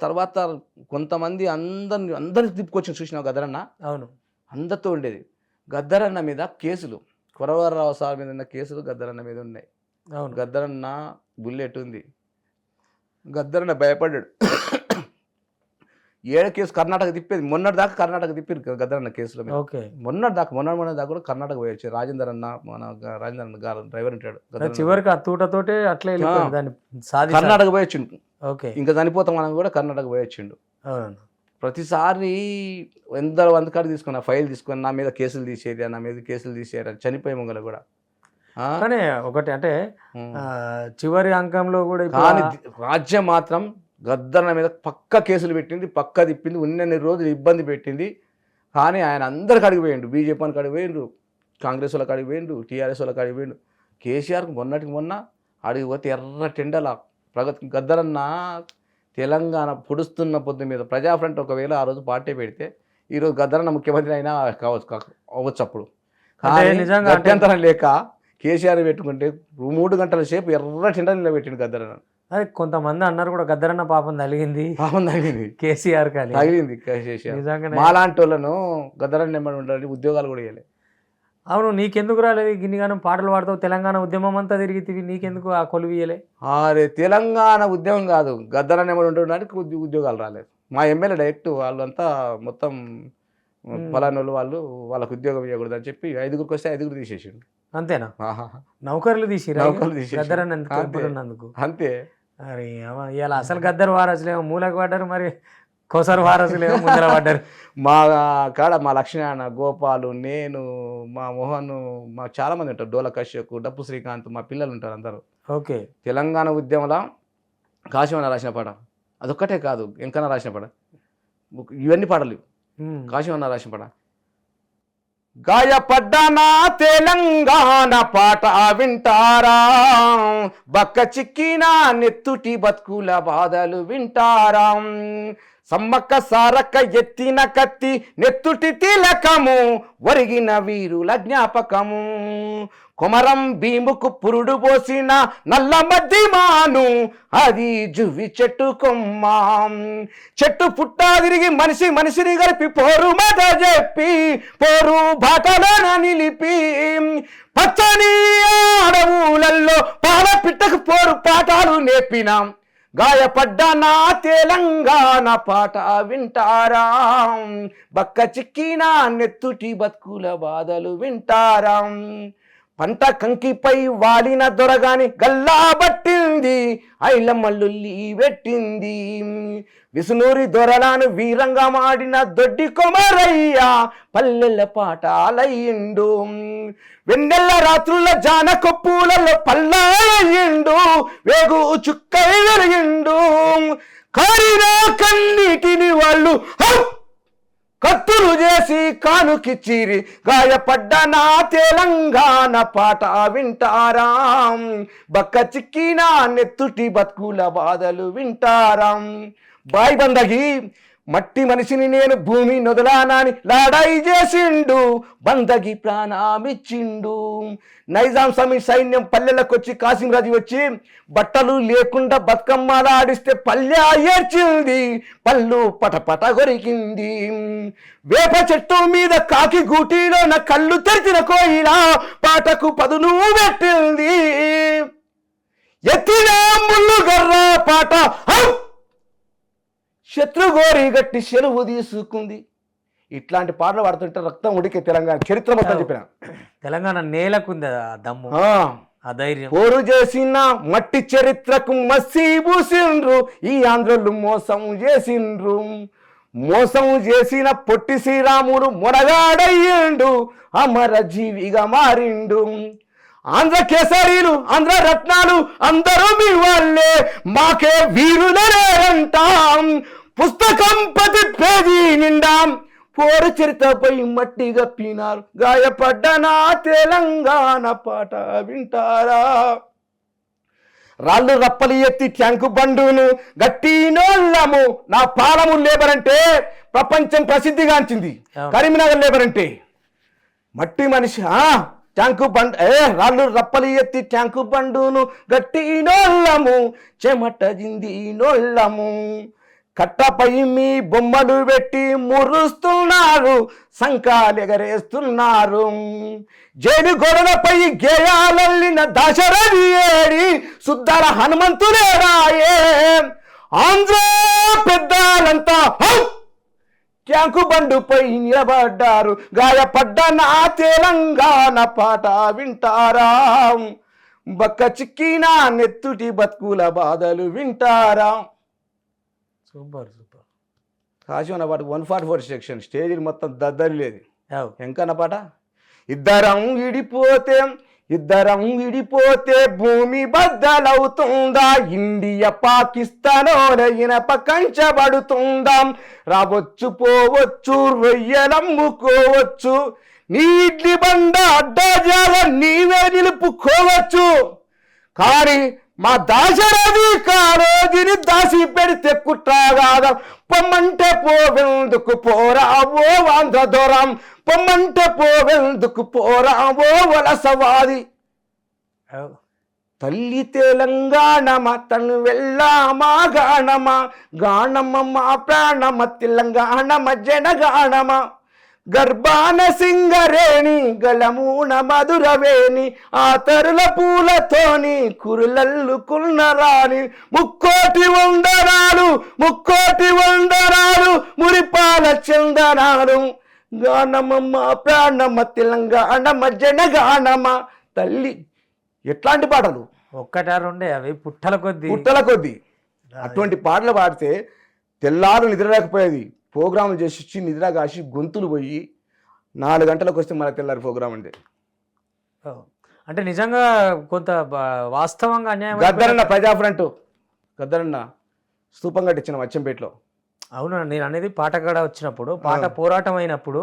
తర్వాత కొంతమంది అందరిని తిప్పుకొచ్చి చూసినావు గద్దరన్న. అవును, అందరితో ఉండేది. గద్దరన్న మీద కేసులు, కొరవరరావు సార్ మీద ఉన్న కేసులు గద్దరన్న మీద ఉన్నాయి. అవును, గద్దరన్న బుల్లెట్ ఉంది. గద్దరన్న భయపడ్డాడు. 7 కేసు కర్ణాటక తిప్పేది. మొన్నటిదాకా కర్ణాటక తిప్పారు గద్దరన్న కేసులో. మొన్నటిదాకా కూడా కర్ణాటక పోయొచ్చు. రాజేందర్ అన్న గారు డ్రైవర్ ఉంటాడు. చివరికి ఆ తూటతోటే అట్లే కర్ణాటక పోయొచ్చిండు. ఇంకా చనిపోతాం మనం కూడా కర్ణాటక పోయొచ్చిండు. ప్రతిసారి 100 కాడికి తీసుకున్నా, ఫైల్ తీసుకుని నా మీద కేసులు తీసేయరా చనిపోయే ముంగల కూడా. కానీ ఒకటి అంటే చివరి అంకంలో కూడా కానీ రాజ్యం మాత్రం గద్దరన్న మీద పక్క కేసులు పెట్టింది, పక్క తిప్పింది, ఉన్నన్ని రోజులు ఇబ్బంది పెట్టింది. కానీ ఆయన అందరికి అడిగి పోయిండు. బీజేపీ అని అడిగి పోయిండు, కాంగ్రెస్ వాళ్ళకి అడిగి పోయిండు, టీఆర్ఎస్ వాళ్ళకి అడిగి పోయిండు. కేసీఆర్కి మొన్న అడిగిపోతే ఎర్ర టెండల గద్దరన్న తెలంగాణ పొడుస్తున్న పొద్దు మీద ప్రజాఫ్రంట్ ఒకవేళ ఆ రోజు పార్టీ పెడితే ఈరోజు గద్దరన్న ముఖ్యమంత్రి అయినా అవ్వచ్చు అప్పుడు. కానీ నిజంగా అత్యంతరం లేక కేసీఆర్ పెట్టుకుంటే 3 గంటల సేపు ఎర్ర టెండర్లో పెట్టిండు గద్దరన్న. అదే కొంతమంది అన్నారు కూడా గద్దరన్న పాపం తగిలింది కేసీఆర్ తగిలింది. మాలాంటి వాళ్ళను గద్దరన్న నెంబర్ ఉండాలి, ఉద్యోగాలు కూడా ఇవ్వలేదు. అవును, నీకెందుకు రాలేదు? గిన్నిగానం పాటలు పాడతావు, తెలంగాణ ఉద్యమం అంతా తిరిగితివి, నీకెందుకు ఆ కొలువు ఇయ్యలే? అరే తెలంగాణ ఉద్యమం కాదు, గద్దరన్న నెంబర్ ఉండడానికి ఉద్యోగాలు రాలేదు. మా ఎమ్మెల్యే డైరెక్ట్ వాళ్ళంతా మొత్తం ఫలానోళ్ళు వాళ్ళకు ఉద్యోగం ఇవ్వకూడదు అని చెప్పి 5గురికి వస్తే 5గురు తీసేసిండు. అంతేనా? నౌకర్లు తీసినందుకు అంతే. అరే ఇలా అసలు గద్దరు వారసులేమో మూలకు పడ్డారు, మరి కొసరు వారసులేమో ముందర పడ్డారు. మా కాడ మా లక్ష్మణ, గోపాలు, నేను, మా మోహన్, మా చాలా మంది ఉంటారు. డోల కశ్యప్, డప్పు శ్రీకాంత్, మా పిల్లలు ఉంటారు అందరూ. ఓకే, తెలంగాణ ఉద్యమంలో కాశీమన్న రాసిన పాట అదొక్కటే కాదు, ఎంకన్నా రాసిన పాట, ఇవన్నీ పాటలు కాశీమన్న రాసిన పాట. గాయపడ్డానా తెలంగాణ పాట వింటారా, బక్క చిక్కిన నెత్తుటి బతుకుల బాధలు వింటారా, సమ్మక్క సారక్క ఎత్తిన కత్తి నెత్తుటి తిలకము, ఒరిగిన వీరుల జ్ఞాపకము, కొమరం భీముకు పురుడు పోసిన నల్ల మద్దిమాను, అది జువి చెట్టు కొమ్మ, చెట్టు పుట్టా తిరిగి మనిషిని కలిపి పోరు మాట చెప్పి పోరు బాటలోన నిలిపి, పచ్చని అడవులలో పాల పిట్టకు పోరు పాఠాలు నేర్పినాం. గాయపడ్డా నా తెలంగాణ పాట వింటారా, బక్క చిక్కిన నెత్తుటి బతుకుల బాధలు వింటారా, పంట కంకిపై వాలిన దొరగాని గల్లా పట్టింది, ఐలమ్మల్లుల్లి పెట్టింది, విసునూరి దొరలాను వీరంగా మాడిన దొడ్డి కొమరయ్య పల్లెల పాటాలయ్యిండు, వెన్నెల్ల రాత్రుల జానకొప్పులలో పల్లాలయ్యిండు, వేగు చుక్కై వెలిగిండు, కారిన కన్నీటిని వాళ్ళు కత్తులు చేసి కానుకిచ్చిరి. గాయపడ్డ నా తెలంగాణ పాట వింటారా, బక్క చిక్కిన నెత్తుటి బతుకుల బాధలు వింటారా. బాయ్ బందగి మట్టి మనిషిని నేను భూమి నొదలానాని లాడాయి చేసిండు, బందగి ప్రాణమిచ్చిండు. నైజాం సైన్యం పల్లెలకొచ్చి కాసింరాజు వచ్చి బట్టలు లేకుండా బతుకమ్మలా ఆడిస్తే పల్లె ఏడ్చింది, పళ్ళు పటపట కొరికింది. వేప చెట్టు మీద కాకి గూటిలో నా కళ్ళు తెరిచిన కోయిలా పాటకు పదును పెట్టింది. ఎత్తిన ముళ్ళు గర్ర పాట శత్రుగోరి గట్టి సెలవు తీసుకుంది. ఇట్లాంటి పాటలు పాడుతుంటే రక్తం ఉడికే తెలంగాణ చరిత్ర మొత్తం చెప్పిన. తెలంగాణ నేలకుంది ఆ దమ్ము, ఆ ధైర్యం. పోరు చేసిన మట్టి చరిత్రకు మసి పూసిండ్రు, ఈ ఆంధ్రులు మోసం చేసిండ్రు. మోసం చేసిన పొట్టి శ్రీరాముడు మొనగాడయ్యిండు, అమర జీవిగా మారిండు. ఆంధ్ర కేసరీలు ఆంధ్ర రత్నాలు అందరూ మీ వాళ్ళే, మాకే వీరులరేంటాం. పుస్తకం ప్రతి పేజీ నిండాం, పోరు చరిత్రపై మట్టి గప్పినారు. గాయపడ్డ నా తెలంగాణ పాట వింటారా. రాళ్ళు రప్పలు ఎత్తి ట్యాంకు బండును గట్టినోళ్ళము, నా పాలము లేబర్ అంటే ప్రపంచం ప్రసిద్ధిగాంచింది. కరీంనగర్ లేబర్ అంటే మట్టి మనిషి. ట్యాంకు బండ్ రాళ్ళు రప్పలు ఎత్తి ట్యాంకు బండును గట్టినోళ్ళము, చెమట జింది నోళ్ళము. కట్టపై మీ బొమ్మలు పెట్టి మురుస్తున్నారు, సంకాలు ఎగరేస్తున్నారు. జైలు గోడలపై గేయాలల్లిన దాశరథి ఏడి, శుద్ధాల హనుమంతులేరాయే. ఆంధ్ర పెద్దాలంతా ట్యాంకు బండుపై నిలబడ్డారు. గాయపడ్డ నా తెలంగాణ పాట వింటారా, బక్క చిక్కిన నెత్తుటి బతుకుల బాధలు వింటారా. Super super. కాశీవన పాట 144 సెక్షన్ స్టేజ్ మొత్తం దద్దరి లేదు. ఎంకన్న పాట ఇద్దరం విడిపోతే భూమి బద్దలవుతుందా, ఇండియా పాకిస్తాన్ ఇనప కంచబడుతుందా. రావచ్చు పోవచ్చు రొయ్యలమ్ముకోవచ్చు, నీ ఇడ్లీ బండ అడ్డాజాల నీవే నిలుపుకోవచ్చు. కానీ మా దాశరథి కారోజిని దాసి పెడితే కుట్రాగాదా. పొమ్మంటే పోవెందుకు పోరావో ఆంధ్ర దొరం, పొమ్మంటే పోవెందుకు పోరావో వలసవాది. తల్లి తెలంగాణమా తను వెళ్ళామా గాణమా, గాణమ్మ మా ప్రాణమ తెలంగాణమ జనగాణమ. గర్భాన సింగరేణి గలమూన మధురవేణి, ఆ తరుల పూలతోని కురులల్లుకున్న రాణి. ముక్కోటి వందనాలు మురిపాల చందనాలు, గానమ్మ ప్రాణమ తెలంగాణమ జనగానమ. తల్లి ఎట్లాంటి పాటలు, ఒక్కటా రెండే అవి పుట్టల కొద్దీ. అటువంటి పాటలు పాడితే తెల్లారు నిద్ర లేకపోయేది. ప్రోగ్రాములు చేసి నిద్ర కాసి గొంతులు పోయి 4 గంటలకు వస్తే మన తెల్లారి ప్రోగ్రామ్ అంటే నిజంగా కొంత వాస్తవంగా అన్యాయం. గద్దరన్న ప్రజా ఫ్రంట్, గద్దరన్న స్తూపం కట్టించిన అచ్చంపేటలో. అవును, నేను అనేది పాట కాడ వచ్చినప్పుడు, పాట పోరాటం అయినప్పుడు,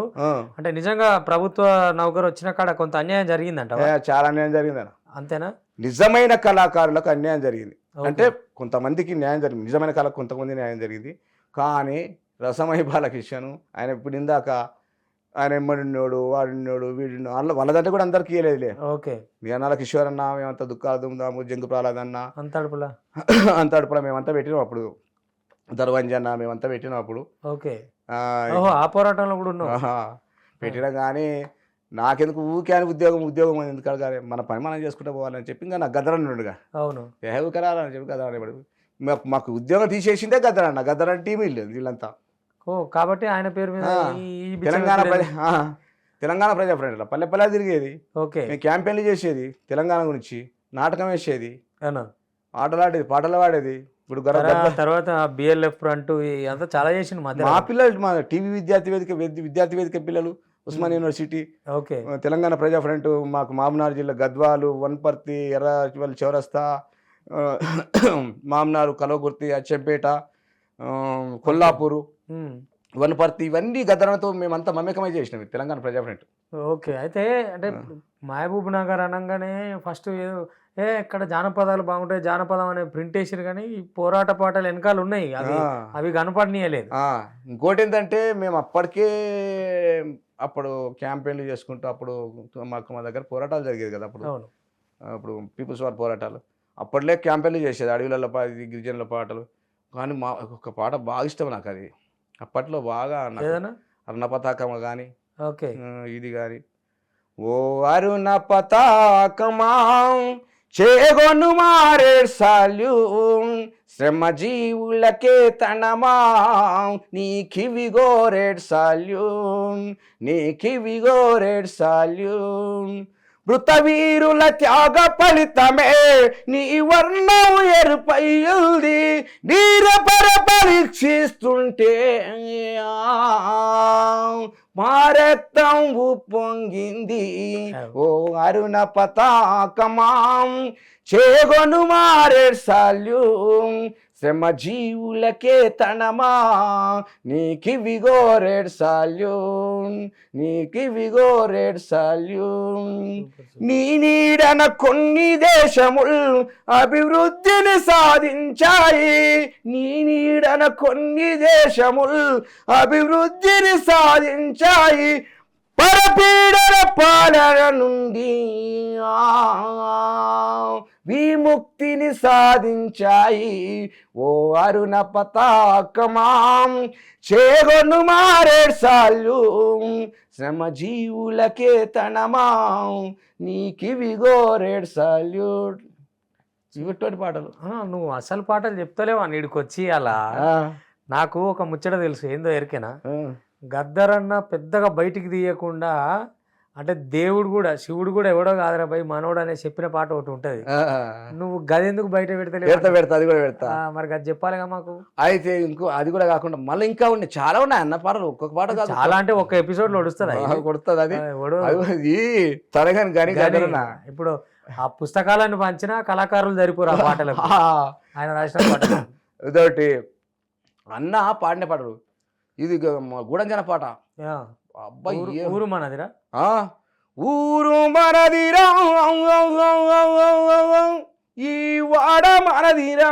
అంటే నిజంగా ప్రభుత్వ నౌకరు వచ్చిన కాడ కొంత అన్యాయం జరిగిందంట. చాలా అన్యాయం జరిగిందన్న. అంతేనా? నిజమైన కళాకారులకు అన్యాయం జరిగింది. అంటే కొంతమందికి న్యాయం జరిగింది, నిజమైన కళకు కొంతమంది న్యాయం జరిగింది. కానీ రసమై బాలకిషను ఆయన ఇప్పుడు ఇందాక ఆయన ఎమ్మడినోడు వాడినోడు వీడినో వాళ్ళదంటే కూడా అందరికి ఇవ్వలేదులే. ఓకే, నిజాల కిషోర్ అన్న మేమంతా దుఃఖాలు దుమ్దాము, జంగు ప్రహ్లాద్ అన్న అంతడుపులా మేమంతా పెట్టినాం అప్పుడు, దర్వంజ అన్న మేమంతా పెట్టినాం అప్పుడు. ఓకే, ఆ పోరాటంలో కూడా ఉన్నాం పెట్టినా. కానీ నాకెందుకు ఊకే అని ఉద్యోగం ఎందుకు అడగాలి, మన పని మనం చేసుకుంటూ పోవాలని చెప్పి ఇంకా నాకు గద్దరన్నుడుగా. అవును, ఊకరాలని చెప్పి గద్దరని మాకు ఉద్యోగం తీసేసిందే గద్దరన్న. గద్దరన్న టీం లేదు వీళ్ళంతా. కాబట్టి ఆయన పేరు మీద తెలంగాణ ప్రజా ఫ్రంట్ పల్లె తిరిగేది. ఓకే, మేము క్యాంపెయిన్లు చేసేది తెలంగాణ గురించి, నాటకం వేసేది, ఆటలు ఆడేది, పాటలు పాడేది. ఇప్పుడు తర్వాత బిఎల్ఎఫ్ ఫ్రంట్ అంతా చాలా చేసింది. మా పిల్లలు, మా టీవీ విద్యార్థి వేదిక పిల్లలు, ఉస్మాన్ యూనివర్సిటీ, ఓకే, తెలంగాణ ప్రజా ఫ్రంట్ మాకు మామనార్ జిల్లా గద్వాలు, వన్పర్తి, ఎర్రవల్లి చౌరస్తా, మామనారు, కలవకుర్తి, అచ్చంపేట, కొల్లాపూరు, వనపర్తి, ఇవన్నీ గద్దరన్నతో మేమంతా మమేకమై చేసినాం తెలంగాణ ప్రజాఫ్రంట్. ఓకే. అయితే అంటే మహబూబ్ నగర్ అనగానే ఫస్ట్ ఇక్కడ జానపదాలు బాగుంటాయి, జానపదం అనే ప్రింట్ వేసారు, కానీ ఈ పోరాట పాటలు వెనకాల ఉన్నాయి, అవి కనపడనీయలేదు. ఇంకోటి ఏంటంటే మేము అప్పటికే అప్పుడు క్యాంపెయిన్లు చేసుకుంటూ అప్పుడు మా దగ్గర పోరాటాలు జరిగేది కదా అప్పుడు పీపుల్స్ వార్ పోరాటాలు, అప్పట్లో క్యాంపెయిన్లు చేసేది అడవులలో గిరిజనుల పాటలు. కానీ మా ఒక పాట బాగా ఇష్టం నాకు, అది అప్పట్లో బాగా అరుణ పతాకం కానీ ఇది కానీ, ఓ అరుణ పతాకమా చేగొను మారే సాల్యూ శ్రమ జీవులకే తనమా నీకివిగో రెడ్ సాల్యూన్ నీకివిగో రెడ్ సాల్యూన్ మృతవీరుల త్యాగ ఫలితమే నీ వర్ణం ఎరుపయ్యుంది నీరపర పరీక్షిస్తుంటే మా రక్తం ఉప్పొంగింది. ఓ అరుణ పతాకమాం చేగొను మారేడ్ సాల్యూన్ శ్రమ జీవులకే తనమా నీకివిగో రెడ్ సాల్యూన్ నీకివిగో రెడ్ సాల్యూన్. నీ నీడన కొన్ని దేశములు అభివృద్ధిని సాధించాయి, నీ నీడన కొన్ని దేశములు అభివృద్ధిని సాధించాయి, పరపీడన పాలన నుండి విముక్తిని సాధించాయి. ఓ అరుణ పతాకమాం చేగొను మారేడ్ సాల్యూన్ శ్రమ జీవులకే తనమా నీకివిగో రెడ్ సాల్యూట్. ఇటువంటి పాటలు. నువ్వు అసలు పాటలు చెప్తలేవా నీడికొచ్చి? అలా నాకు ఒక ముచ్చట తెలుసు, ఏందో ఎరికేనా, గద్దరన్న పెద్దగా బయటికి తీయకుండా, అంటే దేవుడు కూడా శివుడు కూడా ఎవడో కాదురా భయ్ మనోడు అనే చెప్పిన పాట ఒకటి ఉంటది, నువ్వు గదెందుకు బయట పెడతా అది కూడా పెడతా. మరి అది చెప్పాలిగా మాకు. అయితే ఇంకో అది కూడా కాకుండా మళ్ళీ ఇంకా ఉన్నాయి, చాలా ఉన్నాయి అన్న పాటలు, ఒక్కొక్క పాట కాదు, చాలా అంటే ఒక్క ఎపిసోడ్ లో వడుస్తుంది కొడుతుంది అది తరగని కానీ. ఇప్పుడు ఆ పుస్తకాలను పంచిన కళాకారులు సరిపోరు ఆ పాటలకు, ఆయన రాసిన పాటలు. ఇదొకటి అన్న పాడిన పాటలు, ఇది గూడంజన పాట, అబ్బాయి ఊరు మనదిరా ఊరు మనదిరా ఈ వాడ మనదిరా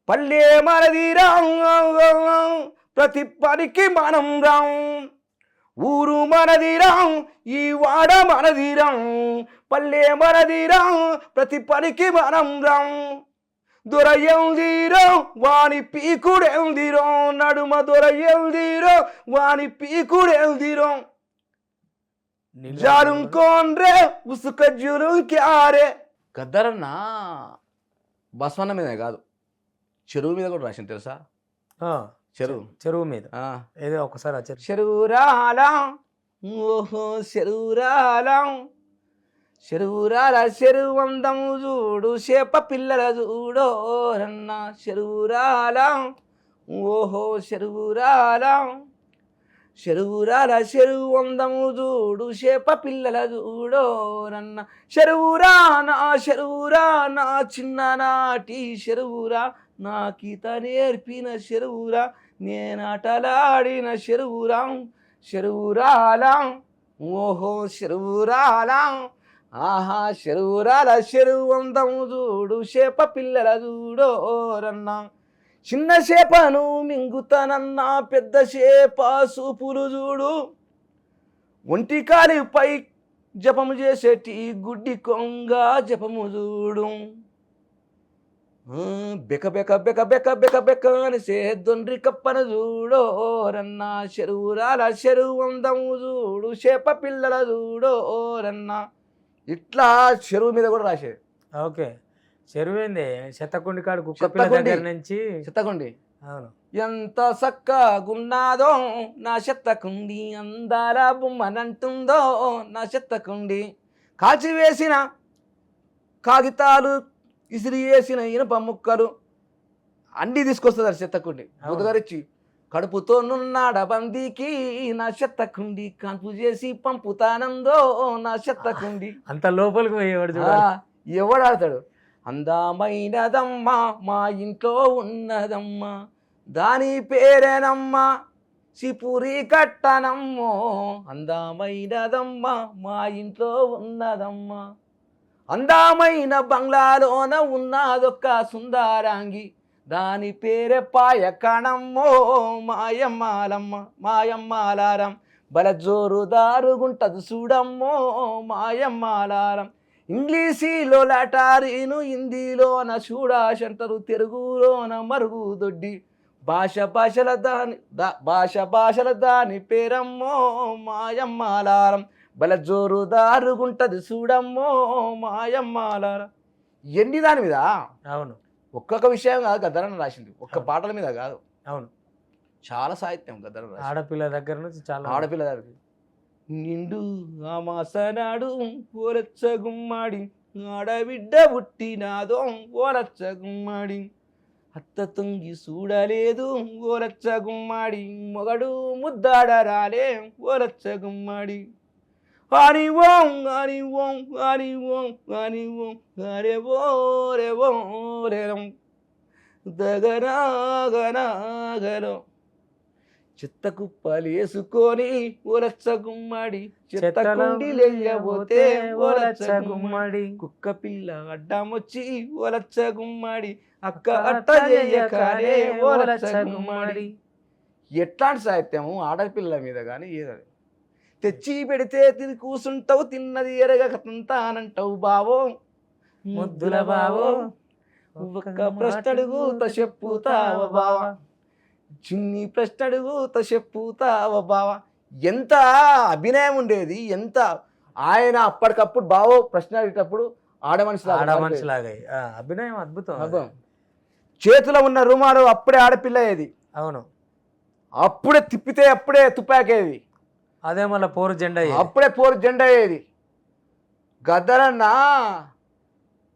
పల్లె మనదిరా ప్రతి పనికి మనం రాం, ఊరు మనదిరా ఈ వాడ మనదిరా పల్లె మనదిరా ప్రతి పనికి మనం రాం, దొరయందిరో వాని పీకుడెందిరో నడుమ దొరయందిరో వాని పీకుడెందిరో జారుంకోన్రే ఉసుక జురుం క్యారే. గద్దరన్న బస్వన్న మీదే కాదు, చెరువు మీద కూడా రాసింది తెలుసా? చెరువు మీద ఏదో ఒకసారి చెరువురాలా ఓహో చెరువురాలా చెరువురాల చెరువు అందము చూడు చేప పిల్లల చూడో రన్న చెరువురాల ఓహో చెరువురాల చెరువురాల చెరువు అందము చూడు చేప పిల్లల చూడో రన్న చెరువురా నా చిన్ననాటి చెరువురా నాకీత నేర్పిన చెరువురా నేనాటలాడిన చెరువురా చెరువురాల ఓహో చెరువురాల ఆహా చెరువురాల చెరువు అందము చూడు చేప పిల్లల చూడో రన్నా చిన్న చేపను మింగుతానన్నా పెద్ద చేప సూపులు చూడు ఒంటి కాలిపై జపము చేసేటి గుడ్డి కొంగ జపము చూడు బెక బెక బెక బెక బెక బెక అని సేదొండ్రి కప్పన చూడో రన్నా చెరువురాల చెరువు అందము చూడు చేప పిల్లల చూడో రన్నా. ఇట్లా చెరువు మీద కూడా రాసేది. ఓకే, చెరువు ఏంది చెత్తకుండి కాడు కుక్క పిల్ల దగ్గర నుంచి చెత్తకుండి. అవును, ఎంత చక్కగున్నాదో నా చెత్తకుండి అందాల బొమ్మనంటుందో నా చెత్తకుండి కాల్చివేసిన కాగితాలు ఇసిరి వేసిన ఇనుప ముక్కలు అన్నీ తీసుకొస్తుంది చెత్తకుండి. ముదుగరిచ్చి కడుపుతో నున్నాడ బందీకి నా చెత్తకుండి కాన్పు చేసి పంపుతానందో నా చెత్తకుండి. అంత లోపలికి పోయేవాడు ఎవడు ఆడతాడు? అందమైనదమ్మా మా ఇంట్లో ఉన్నదమ్మా, దాని పేరేనమ్మా సిపురి కట్టనమ్మో. అందమైనదమ్మా మా ఇంట్లో ఉన్నదమ్మా, అందమైన బంగ్లాలోన ఉన్నదొక్క సుందరాంగి, దాని పేరే పాయకణమ్మో. మాయమ్మాలమ్మ మాయమ్మాలారం బల జోరుదారుగుంటది చూడమ్మో మాయమ్మాలారం. ఇంగ్లీషీలో లాటారీను, హిందీలోన చూడాశంటారు, తెలుగులోన మరుగుదొడ్డి, భాష భాషల దాని పేరమ్మో మాయమ్మాలారం బల జోరుదారుగుంటది చూడమ్మో మాయమ్మాలారం. ఎన్ని దాని మీద. అవును, ఒక్కొక్క విషయం కాదు గద్దరన్న రాసింది, ఒక్క పాటల మీద కాదు. అవును, చాలా సాహిత్యం గద్దరన్న రాసింది. ఆడపిల్ల దగ్గర నుంచి చాలా. ఆడపిల్ల దగ్గర నిండు ఆమాసనాడు ఓరచ్చ గుమ్మాడి, ఆడబిడ్డ పుట్టినాదో ఓరచ్చ గుమ్మాడి, అత్త తొంగి చూడలేదు ఓరచ్చ గుమ్మాడి, మొగడు ముద్దాడ రాలే ఓరచ్చ గుమ్మాడి. అని ఓం అని ఓం అని ఓం అని ఓం అరే ఓ రే ఓ రేరం దగనాగనాగరం, చెత్త కుప్పలేసుకొని ఓరచ్చ గుమ్మడి, చెత్త కుండీలెయ్యబోతే ఓరచ్చ గుమ్మడి, కుక్క పిల్ల అడ్డమొచ్చి ఓరచ్చ గుమ్మడి, అక్క అట్ట చెయ్యకారే ఓరచ్చ గుమ్మడి. ఎట్లాంటి సాహిత్యము ఆడపిల్లల మీద కానీ ఏదని. తెచ్చి పెడితే తిని కూసుంటావు, తిన్నది ఎరగక తంతానంటావు బావో ముద్దుల బావో, ఒక్క ప్రశ్నడుగుత చెప్పుతావ బావా, చిన్ని ప్రశ్నడుగుత చెప్పుతావ బావా. ఎంత అభినయం ఉండేది, ఎంత ఆయన అప్పటికప్పుడు బావో ప్రశ్న అడిగేటప్పుడు ఆడమనిషిలాగా అభినయం అద్భుతం. చేతిలో ఉన్న రుమాలు అప్పుడే ఆడపిల్ల అయ్యేది. అవును, అప్పుడే తిప్పితే అప్పుడే తుపాకేది, అదే మళ్ళీ పోరు జెండా, అప్పుడే పోరు జెండా అయ్యేది. గద్దరన్న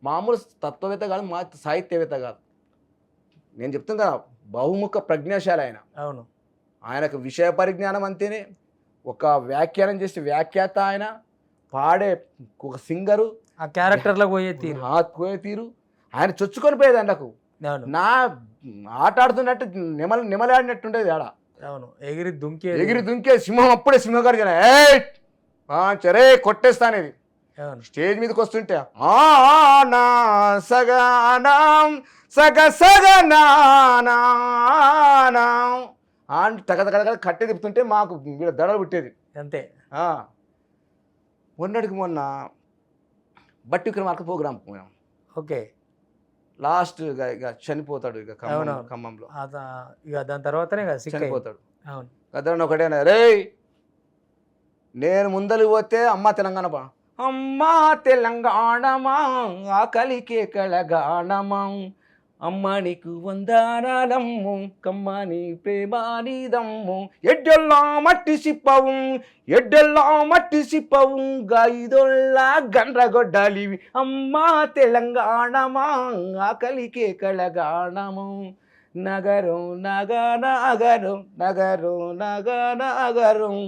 మామూలు తత్వవేత్త కాదు, మా సాహిత్యవేత్త కాదు. నేను చెప్తాను కదా, బహుముఖ ప్రజ్ఞాశాలి ఆయన. అవును, ఆయనకు విషయ పరిజ్ఞానం అంతేనే, ఒక వ్యాఖ్యానం చేసే వ్యాఖ్యాత ఆయన, పాడే ఒక సింగరు, ఆ క్యారెక్టర్లకు పోయే తీరు ఆయన చొచ్చుకొని పోయేది అండకు. నా ఆట ఆడుతున్నట్టు నిమలాడినట్టుండేది ఆడ. అవును, ఎగిరి దుంకే సింహం, అప్పుడే సింహగారు చరే కొట్టేస్తానేది. స్టేజ్ మీదకి వస్తుంటే తగ కట్టె తిప్పుతుంటే మాకు దడలు పుట్టేది అంతే. మొన్నటికి మొన్న బట్టి విక్రమార్క ప్రోగ్రామ్ పోయాం. ఓకే, లాస్ట్ ఇక చనిపోతాడు, ఇక ఖమ్మంలో ఇక దాని తర్వాతనే చనిపోతాడు. అవును, గద్దరన్న ఒకటేనా, రే నేను ముందరికి పోతే అమ్మ తెలంగాణ అమ్మా తెలంగాణమా ఆకలికే కళగాణమా, అమ్మ నీకు వందనాలమ్ము కమ్మని ప్రేమానిదమ్ము, ఎడ్డెల్లా మట్టి సిప్పవు గాయిదొల్లా గండ్రగొడ్డాలివి, అమ్మా తెలంగాణమా ఆకలికే కళగాణము, నగరం నగనగరం నగరం నగనగరం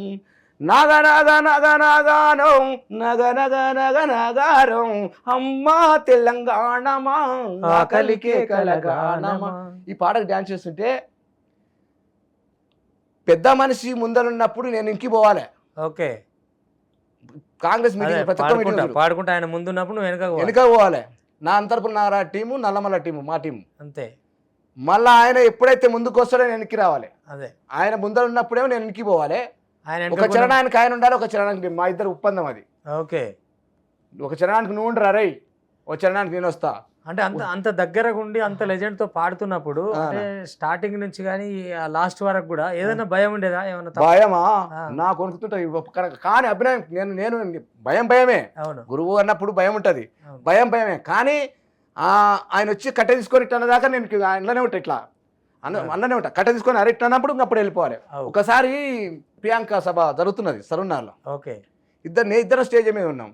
నగనగనగనగనం నగనగనగనగరం, అమ్మా తెలంగాణమా ఆకలికే కళగాణమా. ఈ పాటకు డ్యాన్స్ చేస్తుంటే పెద్ద మనిషి ముందరున్నప్పుడు నేను ఇంటికి పోవాలి. ఓకే, కాంగ్రెస్ మీటింగ్ పాడుకుంటా ఆయన ముందున్నప్పుడు నువ్వు వెనుక పోవాలి. నా అంతర్పునార టీము, నల్లమల్ల టీము మా టీము అంతే. మళ్ళీ ఆయన ఎప్పుడైతే ముందుకు వస్తాడో నేను వెనక్కి రావాలి. అదే, ఆయన ముందర ఉన్నప్పుడేమో నేను వెనక్కి పోవాలి. ఒక చరణానికి ఆయన ఉండాలి, ఒక చరణానికి మా ఇద్దరు ఒప్పందం అది. ఓకే, ఒక చరణానికి నువ్వు ఉండరా రై, ఒక చరణానికి నేను వస్తా అంటే అంత దగ్గరగా ఉండి అంత లెజెండ్ తో పాడుతున్నప్పుడు అంటే స్టార్టింగ్ నుంచి కానీ లాస్ట్ వరకు కూడా ఏదైనా భయం ఉండేదా? ఏమన్నా భయమా? నాకు వణుకుతుంటది కానీ అభినయం నేను భయమే. అవును, గురువు అన్నప్పుడు భయం ఉంటది, భయమే. కానీ ఆయన వచ్చి కట్టె తీసుకొని ఇట్లా అన్నదాకా నేను ఇంట్లోనే ఉంటా, ఇట్లా అన్ననే ఉంటా. కట్టె తీసుకొని అరే ఇట్లా అన్నప్పుడు అప్పుడు వెళ్ళిపోవాలి. ఒకసారి ప్రియాంక సభ జరుగుతున్నది సరున్నార్లో. ఓకే, ఇద్దరం స్టేజ్ మీద ఉన్నాం.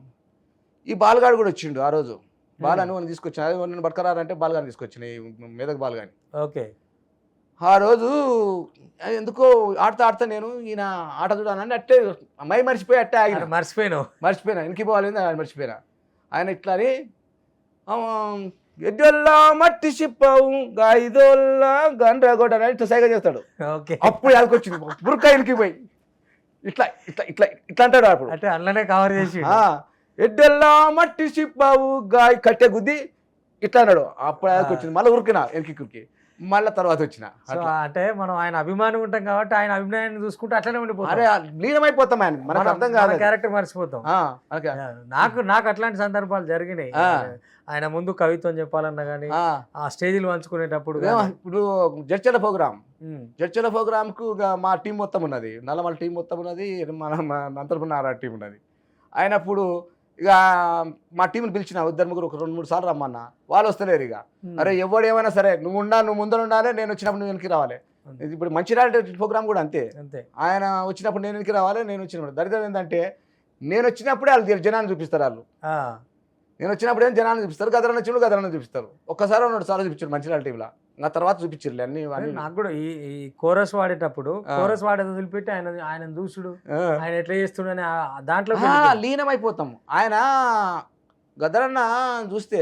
ఈ బాలగాడు కూడా వచ్చిండు ఆ రోజు. బాలని తీసుకొచ్చిన, అది నన్ను పట్టుకరారంటే బాలగాని తీసుకొచ్చిన, మెదక్ బాలగాని. ఓకే, ఆ రోజు ఎందుకో ఆడతా నేను ఈయన ఆట చూడాలని అట్టే మర్చిపోయి అట్టే ఆగిన. మర్చిపోయినా ఇంటికి పోవాలి, మర్చిపోయినా. ఆయన ఇట్లా అని ఎడ్డొల్లా మట్టి చిప్పవు గాయిదోల్లా గండ్రగొడ్డ అని ఇట్లా సైగా చేస్తాడు. ఓకే, అప్పుడు యాదకొచ్చింది బుర్కాయలకి పోయి ఇట్లా ఇట్లా ఇట్లా ఇట్లా అంటాడు. అప్పుడు అంటే అందులోనే కవర్ చేసి ఎడ్డెల్లా మట్టి చిప్పావు గాయ కట్టె గుద్ది ఇట్లా అన్నాడు. అప్పుడు యాదకొచ్చింది. మళ్ళీ ఉరికినా ఎనికి మళ్ళీ తర్వాత వచ్చిన. అంటే మనం ఆయన అభిమానం ఉంటాం కాబట్టి ఆయన అభిమానాన్ని చూసుకుంటే అట్లనే ఉండిపోతాం. అరే లీనమైపోతాం ఆయన, మనకు అర్థం కాదు, క్యారెక్టర్ మర్చిపోతాం. నాకు అట్లాంటి సందర్భాలు జరిగినాయి. ఆయన ముందు కవిత్వం చెప్పాలన్నా కానీ ఆ స్టేజ్లు పంచుకునేటప్పుడు ఇప్పుడు జడ్చల ప్రోగ్రామ్ కు మా టీం మొత్తం ఉన్నది, నల్లమల టీం మొత్తం ఉన్నది, మన నంతరపునారాయణ టీం ఉన్నది. అయినప్పుడు ఇక మా టీంని పిలిచిన 2-3 ఒక 2-3 సార్లు రమ్మన్నా, వాళ్ళు వస్తలేరు. ఇక అరే ఎవడు ఏమైనా సరే నువ్వు ముందు ఉండాలి, నేను వచ్చినప్పుడు నువ్వు వెనక్కి రావాలి. ఇప్పుడు మంచిర్యాల ప్రోగ్రామ్ కూడా అంతే, ఆయన వచ్చినప్పుడు నేను వెనక్కి రావాలి, నేను వచ్చినప్పుడు. దరిద్రం ఏంటంటే నేను వచ్చినప్పుడే వాళ్ళు జనాన్ని చూపిస్తారు. వాళ్ళు నేను వచ్చినప్పుడు ఏం జనాన్ని చూపిస్తారు, గదరన్న వచ్చినప్పుడు గదరన్న చూపిస్తారు. ఒక్కసారి 2 సార్లు చూపించారు మంచిర్యాల టీంలో, నా తర్వాత చూపించారు అన్ని. నాకు కూడా ఈ కోరస్ వాడేటప్పుడు కోరస్ వాడేది వదిలిపెట్టి ఆయన చూసుడు, ఆయన ఎట్లా చేస్తుడు దాంట్లో లీనమైపోతాం. ఆయన గదరన్న చూస్తే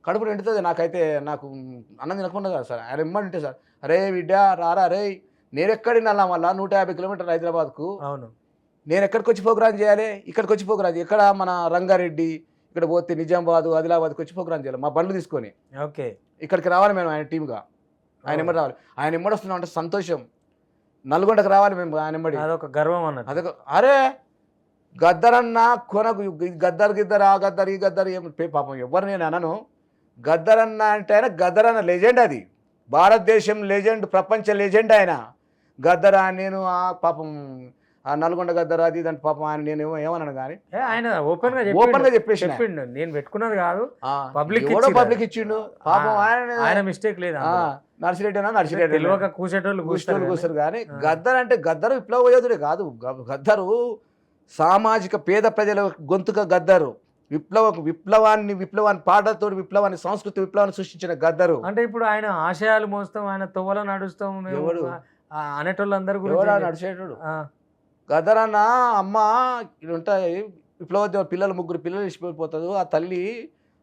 కడుపు నిండుతుంది. నాకైతే నాకు అన్నం తినకుండా కదా సార్, ఆయన ఇమ్మంటే సార్, అరే బిడ్డ రారా రే, నేను ఎక్కడికి నల్లా మళ్ళా 150 కిలోమీటర్లు హైదరాబాద్కు. అవును, నేను ఎక్కడికి వచ్చి ప్రోగ్రామ్ చేయాలి, ఇక్కడికి వచ్చి ప్రోగ్రామ్ ఎక్కడ మన రంగారెడ్డి ఇక్కడ పోతే నిజామాబాద్ ఆదిలాబాద్కి వచ్చి ప్రోగ్రామ్ చేయాలి మా బండ్లు తీసుకొని. ఓకే, ఇక్కడికి రావాలి మేము ఆయన టీమ్గా, ఆయన ఎమ్మడి రావాలి. ఆయన ఎమ్మడి వస్తున్నాం అంటే సంతోషం. నల్గొండకు రావాలి మేము ఆయన ఎమ్మడి, అదొక గర్వం అన్నది. అదొక అరే గద్దరన్న కొనకు గద్దరు ఆ గద్దరు ఈ గద్దరు ఏం పాపం ఎవరు నేను అనను. గద్దరన్న అంటే ఆయన గద్దరన్న లెజెండ్, అది భారతదేశం లెజెండ్, ప్రపంచ లెజెండ్ ఆయన గద్దర. నేను ఆ పాపం ఆ నల్గొండ గద్దరు అది దాని పాపం ఆయన నేను ఏమన్నాను కానీ ఆయన ఓపెన్ గా చెప్పేసి నేను పెట్టుకున్నది కాదు, పబ్లిక్ ఇచ్చిండు పాపం. ఆయన మిస్టేక్ లేదు. నర్సిరెడ్డి కూర్చోరు కానీ గద్దరు అంటే గద్దరు విప్లవ యోధుడే కాదు. గద్దరు సామాజిక పేద ప్రజల గొంతుక గద్దరు. విప్లవాన్ని పాటలతో విప్లవాన్ని సంస్కృతి విప్లవాన్ని సృష్టించిన గద్దరు. అంటే ఇప్పుడు ఆయన ఆశయాలు మోస్తాం, ఆయన తొవ్వలో నడుస్తాం అనేటోళ్ళు అందరు కూడా నడిచేటోడు. గద్దరన్న అమ్మ ఇది ఉంటాయి విప్లవ పిల్లలు 3 పిల్లలు ఇచ్చిపోతుంది. ఆ తల్లి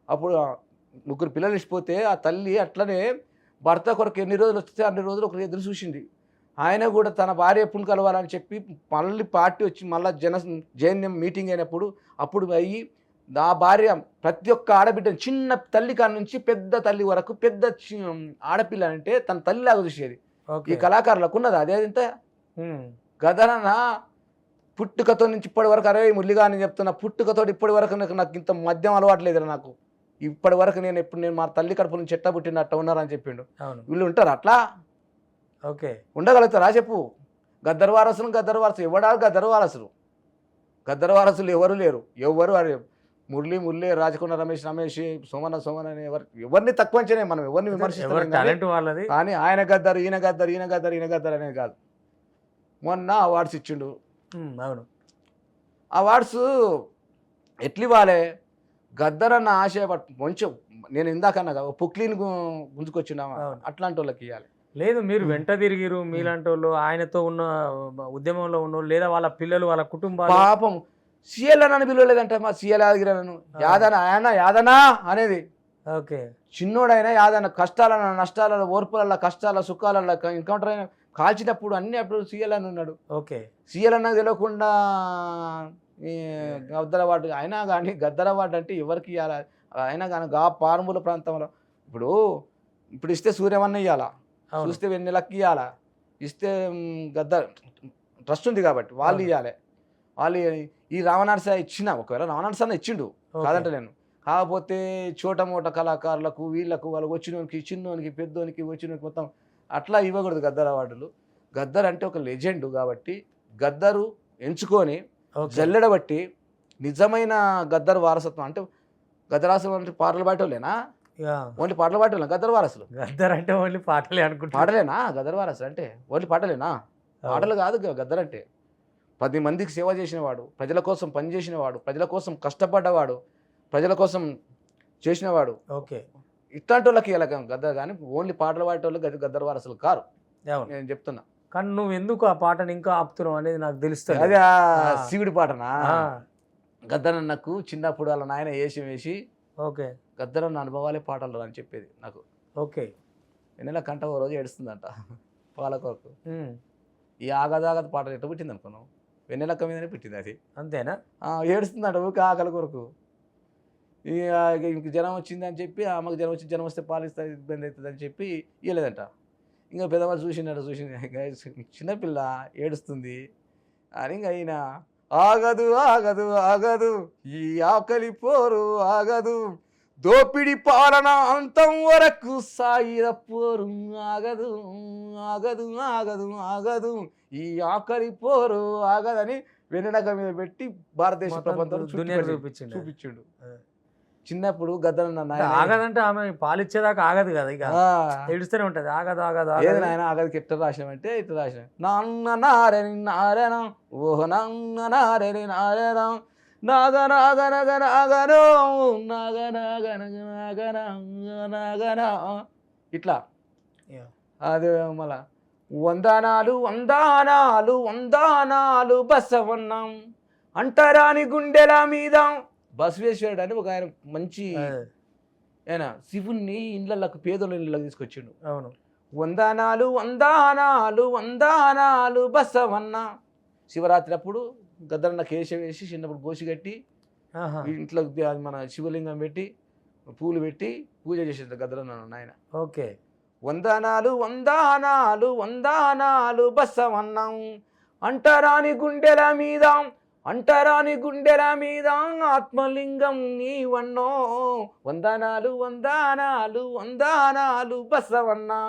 అప్పుడు 3 పిల్లలు ఇచ్చిపోతే ఆ తల్లి అట్లనే భర్త కొరకు ఎన్ని రోజులు వస్తే అన్ని రోజులు ఒకరు ఎదురు చూసింది. ఆయన కూడా తన భార్య ఎప్పుడు కలవాలని చెప్పి మళ్ళీ పార్టీ వచ్చి మళ్ళీ జైన్యం మీటింగ్ అయినప్పుడు అప్పుడు అయ్యి ఆ భార్య ప్రతి ఒక్క ఆడబిడ్డను చిన్న తల్లి కాడ నుంచి పెద్ద తల్లి వరకు పెద్ద ఆడపిల్ల అంటే తన తల్లిలాగా చూసేది. ఈ కళాకారులకు ఉన్నది అదేంత. గదరన్న పుట్టుకతో నుంచి ఇప్పటి వరకు, అరే మురళిగా అని చెప్తున్నా, పుట్టుకతో ఇప్పటి వరకు నాకు ఇంత మద్యం అలవాట్లేదు నాకు, ఇప్పటి వరకు నేను మా తల్లి కడుపు నుంచి చెట్ట పుట్టినట్టు ఉన్నారని చెప్పిండు. వీళ్ళు ఉంటారు అట్లా? ఓకే, ఉండగలుగుతారా చెప్పు? గద్దరు వారసులు ఎవడా గద్దరు వారసులు ఎవరు లేరు. మురళి రాజకొండ రమేష్ సోమన అని ఎవరిని తక్కువ అంచనే మనం ఎవరిని విమర్శిస్తాం. కానీ ఆయన గద్దరు ఈయన గద్దరు అనేది కాదు. మొన్న అవార్డ్స్ ఇచ్చిండు. అవును, అవార్డ్స్ ఎట్లు ఇవ్వాలి? గద్దరన్న ఆశయ కొంచెం నేను ఇందాకన్నా కదా పుక్లీని గుంజుకొచ్చిండా అట్లాంటి వాళ్ళకి ఇవ్వాలి. లేదు, మీరు వెంట తిరిగిరు మీలాంటి వాళ్ళు, ఆయనతో ఉన్న ఉద్యమంలో ఉన్న లేదా వాళ్ళ పిల్లలు వాళ్ళ కుటుంబాలు. పాపం సీఎల్ అని పిలవలేదంట, మా సీఎల్ యాదగిరను యాదనా అనేది. ఓకే, చిన్నోడైనా యాదన్న కష్టాల నష్టాల ఓర్పుల కష్టాల సుఖాల ఎన్కౌంటర్ అయినా కాల్చినప్పుడు అన్ని అప్పుడు సీఎల్ అని ఉన్నాడు. ఓకే, సీఎల్ అన్నది తెలియకుండా గద్దరవాడు అయినా కానీ గద్దరవాడు అంటే ఎవరికి ఇవ్వాలి? అయినా కానీ పారుమూల ప్రాంతంలో ఇప్పుడు ఇస్తే సూర్యమన్న ఇవ్వాలా, చూస్తే వెన్నెలకి ఇవ్వాలా, ఇస్తే గద్దర్ ట్రస్ట్ ఉంది కాబట్టి వాళ్ళు ఇవ్వాలి. వాళ్ళు ఈ రావణార్స ఇచ్చిన ఒకవేళ రావణార్సన్న ఇచ్చిండు కాదంటే నేను, కాకపోతే చోటమోట కళాకారులకు వీళ్ళకు వాళ్ళకి వచ్చినోనికి చిన్నోనికి పెద్దోనికి వచ్చినోనికి మొత్తం అట్లా ఇవ్వకూడదు గద్దర్ అవార్డులు. గద్దర్ అంటే ఒక లెజెండ్ కాబట్టి గద్దరు ఎంచుకొని జల్లెడబట్టి నిజమైన గద్దర్ వారసత్వం అంటే గద్దరాసులు అంటే పాటలు పాడేవాళ్ళేనా? ఓన్లీ పాటలు పాడేవాళ్ళ గద్దర్ వారసులు? గద్దర్ అంటే ఓన్లీ పాటలే అనుకుంటా. పాటలేనా గద్దర్ వారసులు అంటే? ఓన్లీ పాటలేనా? పాటలు కాదు గద్దర్ అంటే. 10 మందికి సేవ చేసినవాడు, ప్రజల కోసం పనిచేసినవాడు, ప్రజల కోసం కష్టపడ్డవాడు, ప్రజల కోసం చేసినవాడు. ఓకే, ఇట్లాంటి వాళ్ళకి ఇలా గద్దర్ కానీ ఓన్లీ పాటలు పాడేటోళ్ళు గద్దర్ వారసులు కారు నేను చెప్తున్నా. కానీ నువ్వు ఎందుకు ఆ పాటను ఇంకా ఆపుతున్నావు అనేది నాకు తెలుస్తుంది. అదే శివుడి పాటనా? గద్దరన్నకు చిన్నప్పుడు వాళ్ళ నాయన వేసి ఓకే. గద్దరన్న అనుభవాలే పాటలు అని చెప్పేది నాకు. ఓకే. వెన్నెల కంట ఓ రోజు ఏడుస్తుందంట పాల కొరకు. హ్మ్. ఈ ఆగదాగద పాటలు ఎట్లా పుట్టింది అనుకున్నావు? వెన్నెలక్క మీదనే పుట్టింది అది. అంతేనా? ఏడుస్తుందంట ఊరికే ఆకలి కొరకు. ఇంక జ్వరం వచ్చిందని చెప్పి ఆమెకు జ్వరం వచ్చి జ్వరం వస్తే పాలిస్తే ఇబ్బంది అవుతుందని చెప్పి ఇవ్వలేదంట. ఇంకా పెద్దవాళ్ళు చూసిండు చిన్నపిల్ల ఏడుస్తుంది అని ఇంక అయినా ఆగదు ఆగదు ఆగదు ఈ ఆకలి పోరు ఆగదు దోపిడి పాలన అంతం వరకు సాయిర పోరు ఆగదు ఆగదు ఆగదు ఆగదు ఈ ఆకలి పోరు ఆగదని వెన్నెనక మీద పెట్టి భారతదేశ ప్రపంచంలో చూపించిండు. చూపించిండు. చిన్నప్పుడు గద్దరన్న ఆగదంటే ఆమె పాలిచ్చేదాకా ఆగదు కదా, ఇక ఏడుస్తూనే ఉంటది. ఆగదు ఆగదు ఏది నాయన ఆగదికి ఎట్లా రాసినామంటే ఇట్లా రాసిన నాన్న నారని నారాయణ ఓహో నాన్న నారని నారాయణ నాగ నాగ నగ నాగనో నాగ నాగ నగ నాగన నాగన ఇట్లా. అది మళ్ళా వందనాలు వందనాలు వందనాలు బసవన్నం అంటరాని గుండెల మీద. బసవేశ్వరుడు అని ఒక ఆయన మంచి ఆయన శివుణ్ణి ఇండ్లకు పేదల ఇళ్ళకి తీసుకొచ్చిండు. అవును. వందనాలు వందనాలు వందనాలు బసవన్న. శివరాత్రి అప్పుడు గద్దరన్న కేశం వేసి చిన్నప్పుడు గోసి కట్టి ఇంట్లో మన శివలింగం పెట్టి పూలు పెట్టి పూజ చేసేది గద్దరన్న నాయన. ఓకే. వందనాలు వందనాలు వందనాలు బసవన్నం అంటరాని గుండెల మీద అంటరాని గుండెల మీద ఆత్మలింగం నీవన్నో వందనాలు వందనాలు వందనాలు బసవన్నా.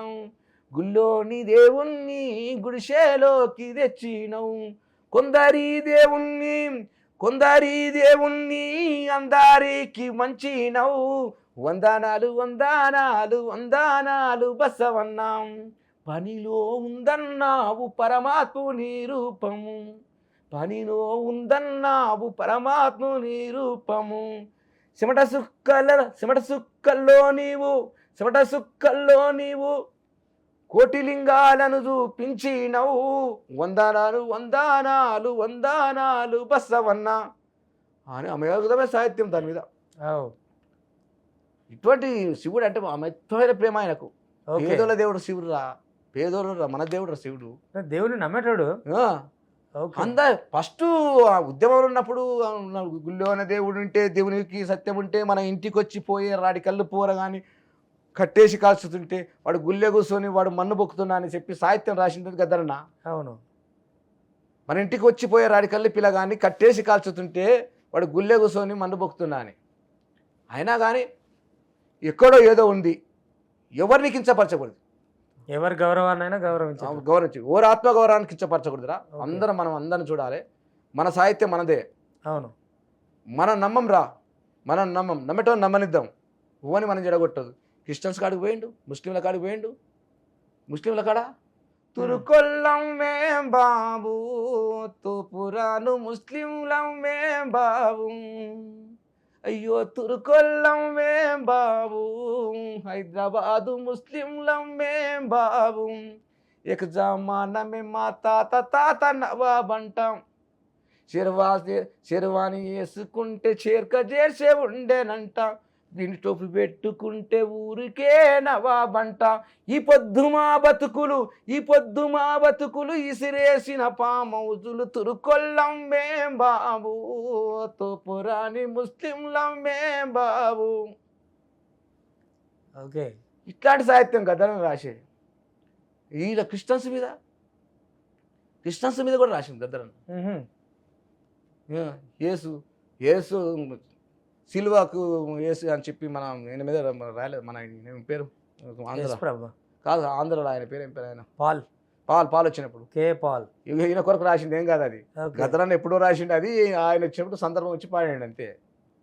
గుళ్ళోని దేవుణ్ణి గుడిసెలోకి తెచ్చినవు కొందరి దేవుణ్ణి అందరికి మంచినవు వందనాలు వందనాలు వందనాలు బసవన్నా. పనిలో ఉందన్నావు పరమాత్ముని రూపము పనిలో ఉందన్నావు పరమాత్ముని రూపము సిమట సుక్కల్లో నీవు కోటిలింగాలను చూపించినవు వందనాలు వందనాలు వందనాలు బసవన్న అని అమోఘమైన సాహిత్యం దాని మీద. ఇటువంటి శివుడు అంటే అమితమైన ప్రేమ ఆయనకు. పేదోళ్ళ దేవుడు శివుడు రా, పేదోళ్ళ మన దేవుడు రా శివుడు. దేవుడిని నమ్మేటాడు. అందరు ఫస్ట్ ఉద్యమంలో ఉన్నప్పుడు గుళ్ళోన దేవుడు ఉంటే దేవునికి సత్యం ఉంటే మన ఇంటికి వచ్చి పోయే రాడి కళ్ళు పోర కానీ కట్టేసి కాల్చుతుంటే వాడు గుళ్ళె కూర్చొని వాడు మన్ను బొక్కుతున్నా అని చెప్పి సాహిత్యం రాసింది గద్దరన్న. అవును. మన ఇంటికి వచ్చిపోయే రాడి కళ్ళు పిల్లగాని కట్టేసి కాల్చుతుంటే వాడు గుళ్ళె కూర్చొని మన్ను బొక్కుతున్నా అని. అయినా కానీ ఎక్కడో ఏదో ఉంది, ఎవరిని కించపరచకూడదు, ఎవరి గౌరవాన్నైనా గౌరవించి ఓరు ఆత్మగౌరవాన్ని కించపరచకూడదురా. అందరం మనం అందరిని చూడాలి. మన సాహిత్యం మనదే. అవును. మనం నమ్మం రా, మనం నమ్మటం నమ్మనిద్దాం. ఓని మనం జడగొట్టదు. క్రిస్టియన్స్ కాడికి పోయిండు, ముస్లింల కాడికి పోయిండు. ముస్లింల కాడ తురుకొల్లం మేం బాబు తూపురాను ముస్లింలం మేం బాబు అయ్యో తురుకొల్లం మేం బాబు హైదరాబాదు ముస్లింలం మేం బాబు एक जमाना में माता తాత నవాబంటాం శర్వాణి వేసుకుంటే చేర్క చేసే ఉండేనంట దీని టోపి పెట్టుకుంటే ఊరికే నవాబంట ఈ పొద్దు మా బతుకులు ఇసిరేసిన పామౌజులు తురుకొల్లం మేం బాబు తోపురాని ముస్లింలం మేం బాబు. ఓకే. ఇట్లాంటి సాహిత్యం గద్దరన్న రాసే. ఈయన క్రిస్టియన్స్ మీద కూడా రాసింది గద్దరన్న. యేసు సిల్వాకు యేసు అని చెప్పి మనం ఆయన మీద రాయలేదు. మన పేరు కాదు, ఆంధ్రలో ఆయన పేరు ఏం పేరు, ఆయన పాల్ వచ్చినప్పుడు పాల్ ఈయన కొరకు రాసింది ఏం కాదు అది. గద్దరన్న ఎప్పుడో రాసిండు అది, ఆయన వచ్చినప్పుడు సందర్భం వచ్చి పాడాడు అంతే.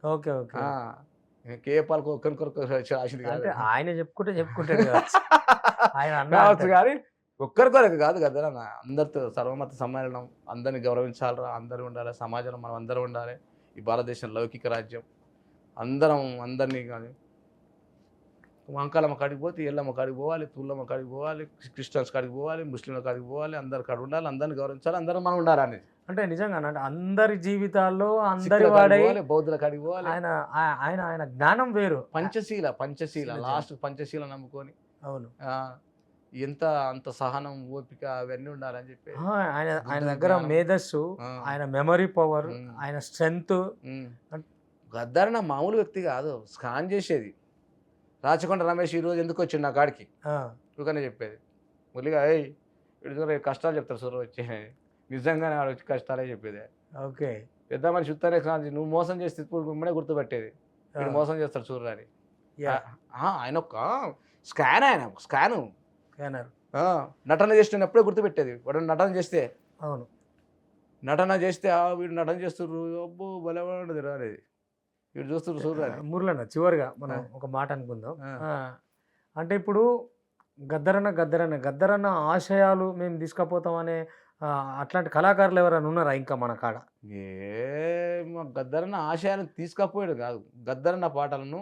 Okay okay. పాల్ ఒక్కరి కొరకు రాసింది కాదు, ఆయన చెప్పుకుంటాడు కావచ్చు కానీ ఒక్కరి కొరకు కాదు గద్దరన్న. అందరితో సర్వమత సమ్మేళనం, అందరిని గౌరవించాలరా, అందరూ ఉండాలి, సమాజంలో మనం అందరూ ఉండాలి. ఈ భారతదేశం లౌకిక రాజ్యం, అందరినీ కానీ వంకాలమ్మ కాడికి పోతే ఎల్లమ్మ కాడికి పోవాలి, తూళ్ళమ్మ కాడికి పోవాలి, క్రిస్టియన్స్ కాడికి పోవాలి, ముస్లింల కాడికి పోవాలి, అందరి కాడ ఉండాలి, అందరిని గౌరవించాలి, అందరం మనం ఉండాలి అనేది. అంటే నిజంగా అంటే అందరి జీవితాల్లో అందరి సిక్కుల కాడికి వాడై పోవాలి, బౌద్ధుల కాడికి పోవాలి. ఆయన ఆయన ఆయన జ్ఞానం వేరు. పంచశీల లాస్ట్ పంచశీల నమ్ముకొని అవును. ఎంత అంత సహనం, ఓపిక అవన్నీ ఉండాలని చెప్పి ఆయన ఆయన దగ్గర మేధస్సు, ఆయన మెమరీ పవర్, ఆయన స్ట్రెంగ్త్. గద్దరన్న మామూలు వ్యక్తి కాదు, స్కాన్ చేసేది. రాచకొండ రమేష్ ఈరోజు ఎందుకు వచ్చిండు నా కాడికి ఊకనే చెప్పేది. ములిగా వీడు కష్టాలు చెప్తారు సూర్య వచ్చి, నిజంగానే వాడు వచ్చి కష్టాలే చెప్పేది. ఓకే. పెద్ద మనిషి చూస్తానే నువ్వు మోసం చేస్తే మిమ్మల్ని గుర్తుపెట్టేది, వీడు మోసం చేస్తాడు సూర్యని. ఆయన ఒక స్కాన్, ఆయన స్కాను నటన చేస్తున్న ఎప్పుడే గుర్తుపెట్టేది. వాడు నటన చేస్తే, అవును నటన చేస్తే వీడు నటన చేస్తుర్రు, అబ్బో బలవాడు రాలేదు, వీడు చూస్తున్నారు సూర్య. మురళన్న చివరిగా మనం ఒక మాట అనుకుందాం. అంటే ఇప్పుడు గద్దరన్న ఆశయాలు మేము తీసుకుపోతామనే అట్లాంటి కళాకారులు ఎవరైనా ఉన్నారా ఇంకా మన కాడ? మా గద్దరన్న ఆశయాలను తీసుకపోయాడు కాదు, గద్దరన్న పాటలను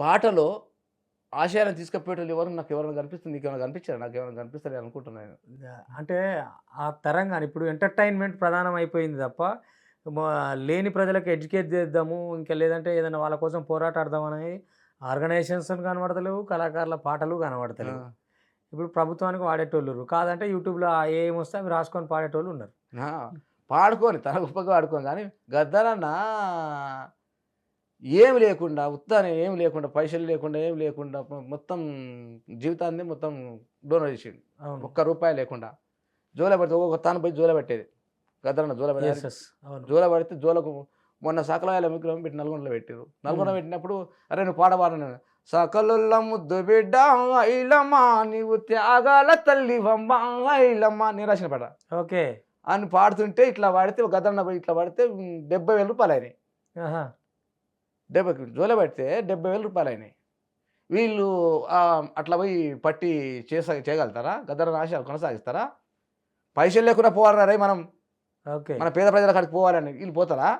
బాటలో ఆశయాలను తీసుకుపోయేటోళ్ళు ఎవరు నాకు ఎవరైనా కనిపిస్తుంది? నీకు ఏమైనా కనిపించారు? నాకు ఏమైనా కనిపిస్తుంది అనుకుంటున్నాను. అంటే ఆ తరంగా ఇప్పుడు ఎంటర్టైన్మెంట్ ప్రధానం అయిపోయింది తప్ప లేని ప్రజలకు ఎడ్యుకేట్ చేద్దాము, ఇంకా లేదంటే ఏదైనా వాళ్ళ కోసం పోరాటాడదామని ఆర్గనైజేషన్స్ కనబడతలేవు, కళాకారుల పాటలు కనబడతలేవు. ఇప్పుడు ప్రభుత్వానికి వాడేటోళ్ళు కాదంటే యూట్యూబ్లో ఏమొస్తే అవి రాసుకొని పాడేటోళ్ళు ఉన్నారు. పాడుకొని తన గొప్పగా పాడుకొని. కానీ గద్దరన్న ఏమి లేకుండా, ఉత్తానే ఏమి లేకుండా, పైసలు లేకుండా, ఏమి లేకుండా మొత్తం జీవితాన్ని మొత్తం డోనర్ చేసిండు. ₹1 లేకుండా జోల పడితే ఒక్కొక్క తాను పోయి జోల పెట్టేది గద్దరన్న. జోల పడితే జోలకు మొన్న సకలాయాల విగ్రహం పెట్టి నల్గొండలో పెట్టారు. నల్గొండ పెట్టినప్పుడు అరే నువ్వు పాడవాడను, సకలుల్ల ముద్దు బిడ్డ ఐలమ్మా నీవు త్యాగాల తల్లివమ్మా ఐలమ్మా నేను రాసిన పాట. ఓకే. అని పాడుతుంటే ఇట్లా పాడితే గద్దరన్న పోయి ఇట్లా పాడితే ₹70,000 అయినాయి. జోల పడితే ₹70,000 అయినాయి. వీళ్ళు అట్లా పోయి పట్టి చేయగలుగుతారా? గద్దరన్న ఆశయాలు కొనసాగిస్తారా? పైసలు లేకుండా పోవాలరా మనం, మన పేద ప్రజల కాడికి పోవాలని వీళ్ళు పోతారా?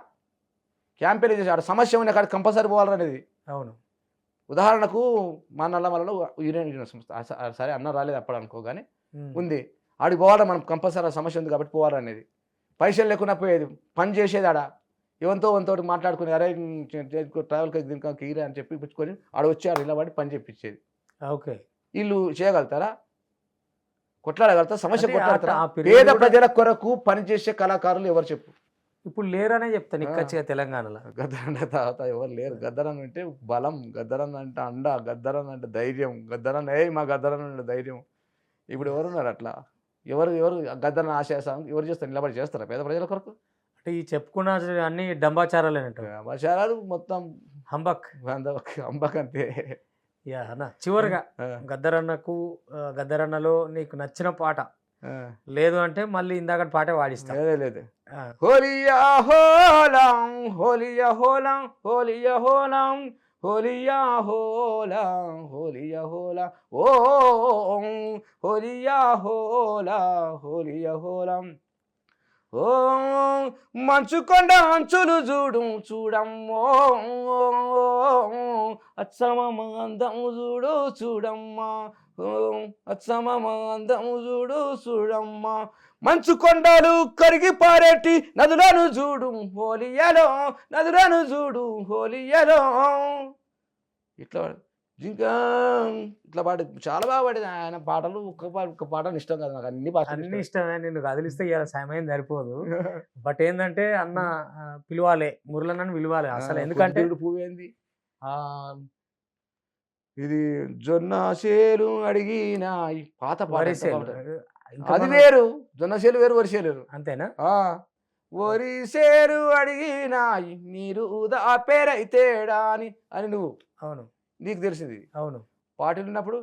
క్యాంపెయిన్ చేసి ఆడ సమస్య ఉన్న కాడికి కంపల్సరీ పోవాలనేది. అవును. ఉదాహరణకు మా నల్లమలలో యూనియన్ సంస్థ, సరే అన్న రాలేదు అప్పుడు అనుకో, కానీ ఉంది ఆడికి పోవాలని మనం కంపల్సరీ సమస్య ఉంది కాబట్టి పోవాలనేది. పైసలు లేకుండా పోయేది, పని చేసేది ఆడ వంతో మాట్లాడుకుని అరే ట్రావెల్ దీనికి కీరే అని చెప్పి పుచ్చుకొని ఆడ వచ్చి ఆడ నిలబడి పని చెప్పించేది. ఓకే. వీళ్ళు చేయగలుగుతారా? కొట్లాడగలుగుతారా? సమస్య కొట్లాడతారా? పేద ప్రజల కొరకు పనిచేసే కళాకారులు ఎవరు చెప్పు? ఇప్పుడు లేరనే చెప్తాను ఇక్కచ్చిగా తెలంగాణలో. గద్దరన్న తర్వాత ఎవరు లేరు. గద్దరన్న అంటే బలం, గద్దరన్న అంటే అండ, గద్దరన్న అంటే ధైర్యం, గద్దరన్న మా గద్దరన్న అంటే ధైర్యం. ఇప్పుడు ఎవరున్నారు అట్లా? ఎవరు గద్దరన్న ఆశయాసం ఎవరు చేస్తారు? నిలబడి చేస్తారా పేద ప్రజల కొరకు? అంటే ఈ చెప్పుకున్న అన్ని డంబాచారాలేనంట. డంబాచారాలు మొత్తం హంబక్ అంతే. అన్న చివరిగా గద్దరన్నలో నీకు నచ్చిన పాట లేదు అంటే మళ్ళీ ఇందాక పాటే వాడిస్తా. లేదు హోలియా హోలం హోలియా హోలం హోలియా హోలం హోలియా హోలం హోలియా హోలా ఓ హోలియా హోలా హోలియా హోలం ఓ మంచుకొండ అంచులు చూడమ్మో అచ్చమ్మ అందం చూడమ్మా అచ్చమ్మ అందం చూడమ్మా మంచు కొండలు కరిగి పారేటి నదులను చూడు హోలియలో నదులను చూడు హోలియలో. ఇట్లా ఇంకా ఇట్లా పాడు చాలా బాగా పాడేది ఆయన పాటలు. ఒక్క పాటలు ఇష్టం కాదు నాకు, అన్ని పాటలు ఇష్టమే. నేను కదిలిస్తే ఇలా సమయం సరిపోదు. బట్ ఏంటంటే అన్న పిలవాలి, మురళన్నని పిలవాలి అసలు. ఎందుకంటే పువ్వు ఏంది ఇది జొన్న చేలు అడిగిన పాత పాట, అది వేరు. జొన్న చేలు వేరు, వరి చేలు అంతేనా? వరి చేలు అడిగిన నీరు పేరైతేడా అని నువ్వు అవును నీకు తెలిసింది. అవును పాటలు ఉన్నప్పుడు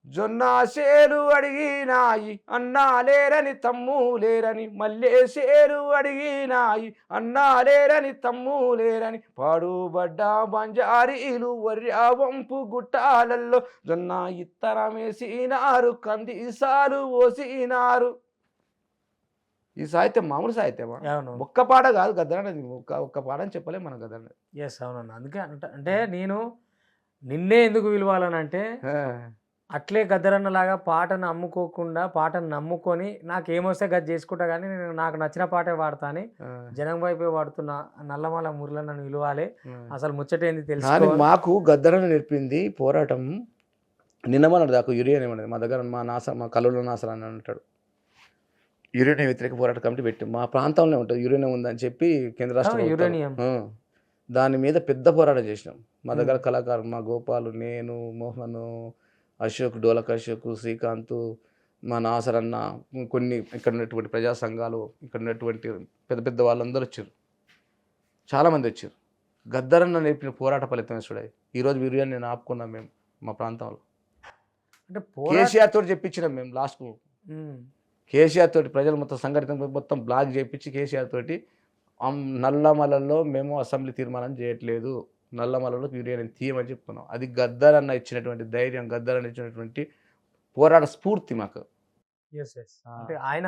జొన్న చేలు అడిగినాయి అన్నా లేరని తమ్ము లేరని, మల్లె చేలు అడిగినాయి అన్నా లేరని తమ్ము లేరని, పాడుబడ్డ బంజారీలు వర్యా వంపు గుట్టాలల్లో జొన్న ఇత్తనమేసినారు కందిసాలు ఓసినారు. ఈ సాహిత్యం మామూలు సాహిత్యమా? ఒక్క పాట కాదు గద్దరన్నది, ఒక్క పాట అని చెప్పలే మన గద్దరన్నది. ఎస్ అవునన్నా. అందుకే అంటే నేను నిన్నే ఎందుకు పిలవాలని అంటే అట్లే గద్దరన్నలాగా పాటను అమ్ముకోకుండా పాటను నమ్ముకొని నాకేమొస్తే గది చేసుకుంటా కానీ నేను నాకు నచ్చిన పాటే వాడతా అని జనం వైపే వాడుతున్న నల్లమల మురళి నన్ను విలువాలి. అసలు ముచ్చటేంది కానీ తెలుసుకోవాలి. మాకు గద్దరన్న నేర్పింది పోరాటం. నిన్నమన్నాడు దాకా యురియన్ ఏమన్నది మా దగ్గర మా కల్లూరులో నాసర్ అని అంటాడు. యురేనియం వ్యతిరేక పోరాట కమిటీ పెట్టాం. మా ప్రాంతంలో ఉంటుంది యురేనియం ఉందని చెప్పి కేంద్ర రాష్ట్ర ప్రభుత్వాలు. యురేనియం దాని మీద పెద్ద పోరాటం చేసినాం. మా దగ్గర కళాకారులు మా గోపాలు, నేను, మోహన్, అశోక్, డోలక్ అశోక్, శ్రీకాంత్, మా నాసర్ అన్న, కొన్ని ఇక్కడ ఉన్నటువంటి ప్రజా సంఘాలు, ఇక్కడ ఉన్నటువంటి పెద్ద పెద్ద వాళ్ళందరూ వచ్చారు. చాలామంది వచ్చారు. గద్దరన్న నేర్పిన పోరాట ఫలితమే చూడాలి. ఈరోజు యురేనియం నేను ఆపుకున్నాం మేము మా ప్రాంతంలో. అంటే కేసీఆర్ తోటి చెప్పించినాం మేము లాస్ట్కు. కేసీఆర్ తోటి ప్రజలు మొత్తం సంఘటితం మొత్తం బ్లాక్ చేయించి కేసీఆర్ తోటి నల్లమలలో మేము అసెంబ్లీ తీర్మానం చేయట్లేదు, నల్లమలలో యురేనియం తీయమని చెప్తున్నాం. అది గద్దరన్న ఇచ్చినటువంటి ధైర్యం, గద్దరన్న ఇచ్చినటువంటి పోరాట స్ఫూర్తి మాకు. అంటే ఆయన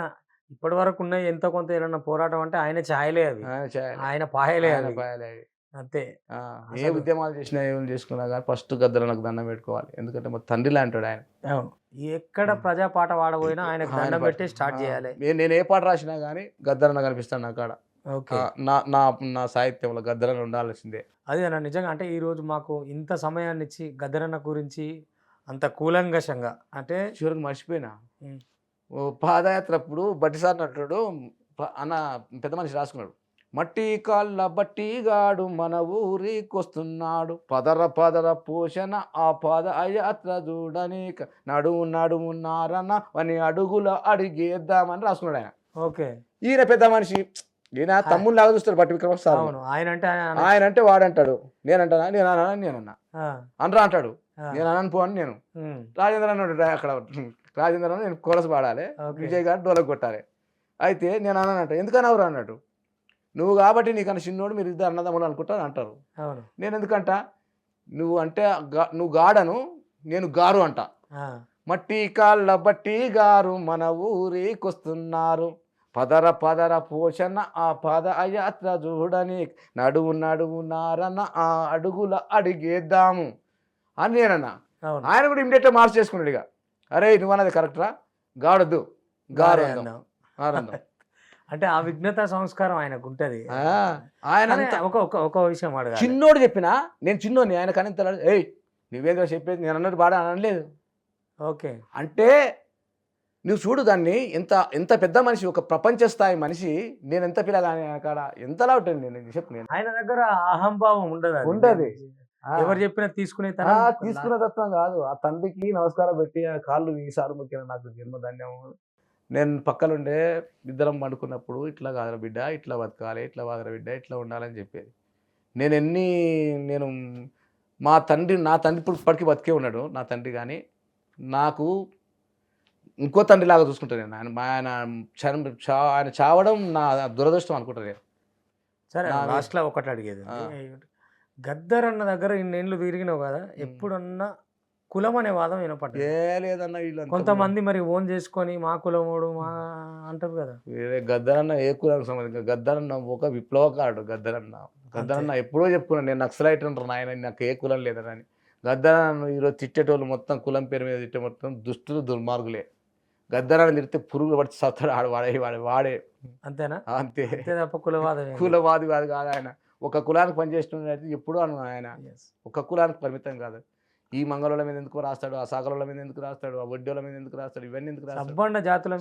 ఇప్పటి వరకు ఉన్న ఎంత కొంత ఏదన్నా పోరాటం అంటే ఆయన ఛాయలే అవి, ఆయన పాయలే అవి అంతే. ఏ ఉద్యమాలు చేసినా ఏం చేసుకున్నా కానీ ఫస్ట్ గద్దరన్నకు దండం పెట్టుకోవాలి. ఎందుకంటే మా తండ్రి లాంటాడు ఆయన. ఎక్కడ ప్రజా పాట వాడబోయినా ఆయనకు దండం పెట్టి స్టార్ట్ చేయాలి. నేను ఏ పాట రాసినా కానీ గద్దరన్న కనిపిస్తాను నా కాడ. నా సాహిత్యంలో గద్దరన్న ఉండాల్సిందే. అదే అన్న నిజంగా. అంటే ఈరోజు మాకు ఇంత సమయాన్ని ఇచ్చి గద్దరన్న గురించి అంత కూలంకషంగా అంటే చివరికి మర్చిపోయినా. పాదయాత్ర అప్పుడు బట్టిసార్ అంటాడు అన్న పెద్ద మనిషి రాసుకున్నాడు, మట్టి కాళ్ళ బట్టిగాడు మన ఊరికొస్తున్నాడు, పదర పదర పోషణ ఆ పాదయాత్ర చూడనీక నడుమున్నారన్న అని అడుగుల అడిగేద్దామని రాసుకున్నాడు ఆయన. ఓకే. ఈయన పెద్ద మనిషి, ఈయన తమ్ముళ్ళలాగా చూస్తాడు బట్టి విక్రమసార్. ఆయన అంటే వాడంటాడు, నేనంటానా నేనన్నా అనరా అంటాడు, నేను అనను పో అని నేను. రాజేంద్ర అన్నాడు అక్కడ, రాజేంద్ర నేను కోరస్ పాడాలి, విజయ్ గారు డోలకు కొట్టాలి. అయితే నేను అన్నానంట, ఎందుకని అన్నాడు, నువ్వు కాబట్టి నీకన్నా చిన్నోడు మీరు ఇద్దరు అన్నదమ్ములు అనుకుంటారు అంటారు. నేను ఎందుకంట, నువ్వు గాడను నేను గారు అంట, మట్టి కాళ్ళ బట్టి గారు మన ఊరికొస్తున్నారు, పదర పదర పోషణ ఆ పాదయాత్ర చూడని నడుమున్నారన్న ఆ అడుగుల అడిగేద్దాము అని నేనన్నా. ఆయన కూడా ఇమ్మీడియట్గా మార్క్స్ చేసుకున్నాడు. ఇక అరే నువ్వు అన్నది కరెక్టరా, గాడొద్దు గారు ఆనందం. అంటే ఆ విఘ్నత సంస్కారం ఆయనకు ఉంటుంది. ఆయన ఒక విషయం అడగాలి, చిన్నోడు చెప్పినా నేను చిన్నోని ఆయన కనింత ఏయ్ నువ్వేంద్ర చెప్పేది నేను అన్నట్టు బాగా అనలేదు. ఓకే. అంటే నువ్వు చూడు దాన్ని, ఎంత పెద్ద మనిషి, ఒక ప్రపంచ స్థాయి మనిషి, నేను ఎంత పిల్లగాని కాడ ఎంతలా ఉంటుంది. నేను చెప్పు, ఆయన దగ్గర అహంభావం ఉండదు. ఎవరు చెప్పినా తీసుకునే తత్వం కాదు. ఆ తండ్రికి నమస్కారం పెట్టి ఆ కాళ్ళు ఈసారి మొక్కిన నాకు జన్మధన్యం. నేను పక్కనుండే ఇద్దరం పండుకున్నప్పుడు ఇట్లా కాదురా బిడ్డ, ఇట్లా బతకాలి, ఇట్లా వాదరా బిడ్డ, ఇట్లా ఉండాలని చెప్పేది. నేను నా తండ్రి ఇప్పుడు ఇప్పటికీ బతికే ఉన్నాడు నా తండ్రి, కానీ నాకు ఇంకో తండ్రిలాగా చూసుకుంటాను నేను. ఆయన చావడం నా దురదృష్టం అనుకుంటాను నేను. సరే లాస్ట్లో ఒకటి అడిగేది, గద్దరన్న దగ్గర ఇన్నేళ్ళు తిరిగినావు కదా, ఎప్పుడన్నా కులం అనే వాదం వినపడ్డా? లేదన్న, కొంతమంది మరి ఓన్ చేసుకొని మా కులముడు మా అంటారు కదా. గద్దరన్న ఏ కులానికి సంబంధించి, గద్దరన్న ఒక విప్లవకారుడు. గద్దరన్న ఎప్పుడో చెప్పుకున్నాను, నేను నక్సలైట్ అంటారు నాయన, నాకు ఏ కులం లేదని. గద్దరన్న ఈరోజు తిట్టేటోళ్ళు మొత్తం కులం పేరు మీద తిట్టే మొత్తం దుష్టులు దుర్మార్గులే. గద్దరన్న తిడితే పురుగులు పడితే సత్తాడు వాడే అంతేనా? అంతే తప్ప కులవాది కాదు ఆయన. ఒక కులానికి పనిచేస్తున్నది ఎప్పుడూ అను ఆయన, ఒక కులానికి పరిమితం కాదు. ఈ మంగళోళ్ళ మీద ఎందుకు రాస్తాడు, ఆ సాగరోళ్ళ మీద ఎందుకు రాస్తాడు, ఆ వడ్డోళ్ళ మీద ఎందుకు రాస్తాడు, ఇవన్నీ ఎందుకు రాస్తాడు,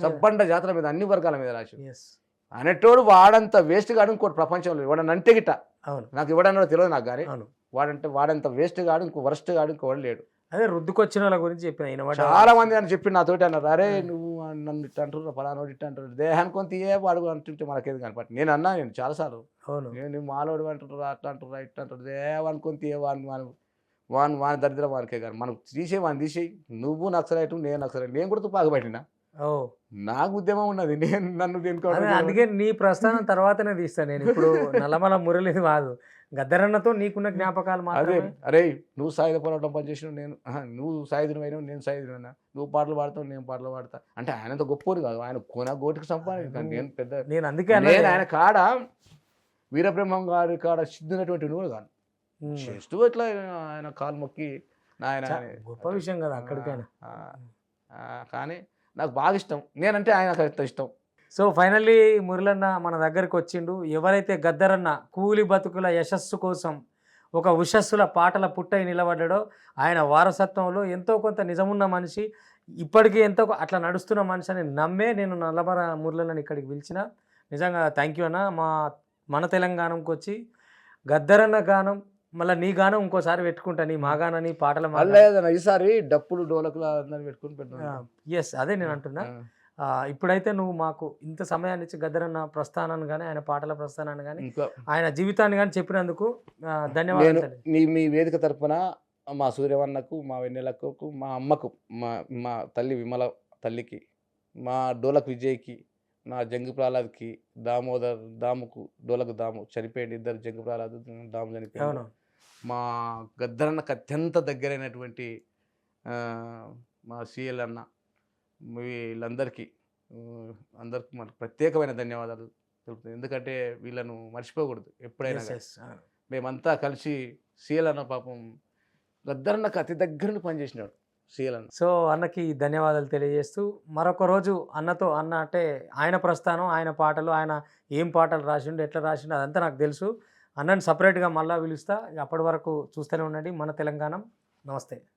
సబ్బండ జాతుల మీద అన్ని వర్గాల మీద రాసి అనేటోడు వాడంత వేస్ట్ గాడు ఇంకోటి ప్రపంచంలో ఇవ్వడం అంటే గిట్ట. నాకు ఇవ్వడం తెలియదు నాకు, కానీ వాడంత వేస్ట్ గాడు ఇంకో వరస్ట్ గాడు ఇంకోటి లేడు. అదే రుద్దుకొచ్చిన వాళ్ళ గురించి చెప్పిన చాలా మంది అని చెప్పి నాతోటి అన్నారు, అరే నువ్వు నన్ను ఇట్ట అంటారు, పలానోడు ఇట్ట అంటారు, దేహానికి కొంత ఏ వాడు అంటుంటే మనకేది కనపట్టి. నేను అన్నా, నేను చాలాసార్లు నేను మాలోడు అంటారు, అట్లా అంటారు, ఇట్ట అంటారు, దేహానికి కొంత ఏ వాని దరిద్రం వానికే కానీ మనం వాడిని తీసేయి. నువ్వు నక్సలైట్, నేను నక్సలైట్, నేను కూడా తుపాకు పట్టినా, నాకు ఉద్యమం ఉన్నది, నేను నన్ను దీనికి. అందుకే నీ ప్రస్థానం తర్వాతనే తీస్తాను నేను. ఇప్పుడు నల్లమల మురళి కాదు, గద్దరన్నతో నీకున్న జ్ఞాపకాలు మాత్రమే. అరే నువ్వు సాయుధ పోరాటం పనిచేసిన, నువ్వు సాయుధుని అయినా నేను సాయుధునైనా, నువ్వు పాటలు పాడతావు నేను పాటలు పాడతా అంటే ఆయనంత గొప్పోరు కాదు. ఆయన కొన గోటికి సంపాదించాను నేను పెద్ద. నేను అందుకే ఆయన కాడ వీరబ్రహ్మం గారి కాడ సిద్ధినటువంటి నువ్వు కాదు, చేస్తూ ఇట్లా ఆయన కాలు మొక్కి నాయన గొప్ప విషయం కదా అక్కడికైనా. కానీ నాకు బాగా ఇష్టం, నేనంటే ఆయనకు అంత ఇష్టం. సో ఫైనల్లీ మురళన్న మన దగ్గరికి వచ్చిండు. ఎవరైతే గద్దరన్న కూలి బతుకుల యశస్సు కోసం ఒక ఉషస్సుల పాటల పుట్టై నిలబడ్డాడో, ఆయన వారసత్వంలో ఎంతో కొంత నిజమున్న మనిషి, ఇప్పటికీ ఎంతో అట్లా నడుస్తున్న మనిషి అని నమ్మే నేను నల్లమర మురళన్నని ఇక్కడికి పిలిచిన. నిజంగా థ్యాంక్ యూ అన్న. మన తెలంగాణకు వచ్చి గద్దరన్న గానం, మళ్ళీ నీ గానం ఇంకోసారి పెట్టుకుంటా, నీ మా గానని పాటల లేదన్న, ఈసారి డప్పులు డోలకులు అందరిని పెట్టుకుని పెట్టాను. ఎస్, అదే నేను అంటున్నా. ఇప్పుడైతే నువ్వు మాకు ఇంత సమయాన్ని ఇచ్చి గద్దరన్న ప్రస్థానాన్ని కానీ, ఆయన పాటల ప్రస్థానాన్ని కానీ, ఆయన జీవితాన్ని కానీ చెప్పినందుకు ధన్యవాదాలు. మీ వేదిక తరపున మా సూర్యవన్నకు, మా వెన్నెలకు, మా అమ్మకు, మా తల్లి విమల తల్లికి, మా డోలక్ విజయ్కి, నా జంగు ప్రహ్లాద్కి, దాముకు డోలకు దాము చనిపోయింది, ఇద్దరు జంగు ప్రహ్లాద్ దాము చనిపోయాడు. మా గద్దరన్నకు అత్యంత దగ్గరైనటువంటి మా సిఎల్ అన్న, వీళ్ళందరికీ మనకు ప్రత్యేకమైన ధన్యవాదాలు తెలుపుతుంది. ఎందుకంటే వీళ్ళను మర్చిపోకూడదు ఎప్పుడైనా. మేమంతా కలిసి సిఎల్ అన్న పాపం గద్దరన్నకు అతి దగ్గరని పనిచేసినాడు సిఎల్ అన్న. సో అన్నకి ధన్యవాదాలు తెలియజేస్తూ, మరొక రోజు అన్నతో, అన్న అంటే ఆయన ప్రస్థానం, ఆయన పాటలు, ఆయన ఏం పాటలు రాసిండు, ఎట్లా రాసిండు అదంతా నాకు తెలుసు. అన్నని సపరేట్గా మళ్ళీ పిలుస్తా. అప్పటి వరకు చూస్తూనే ఉండండి మన తెలంగాణ. నమస్తే.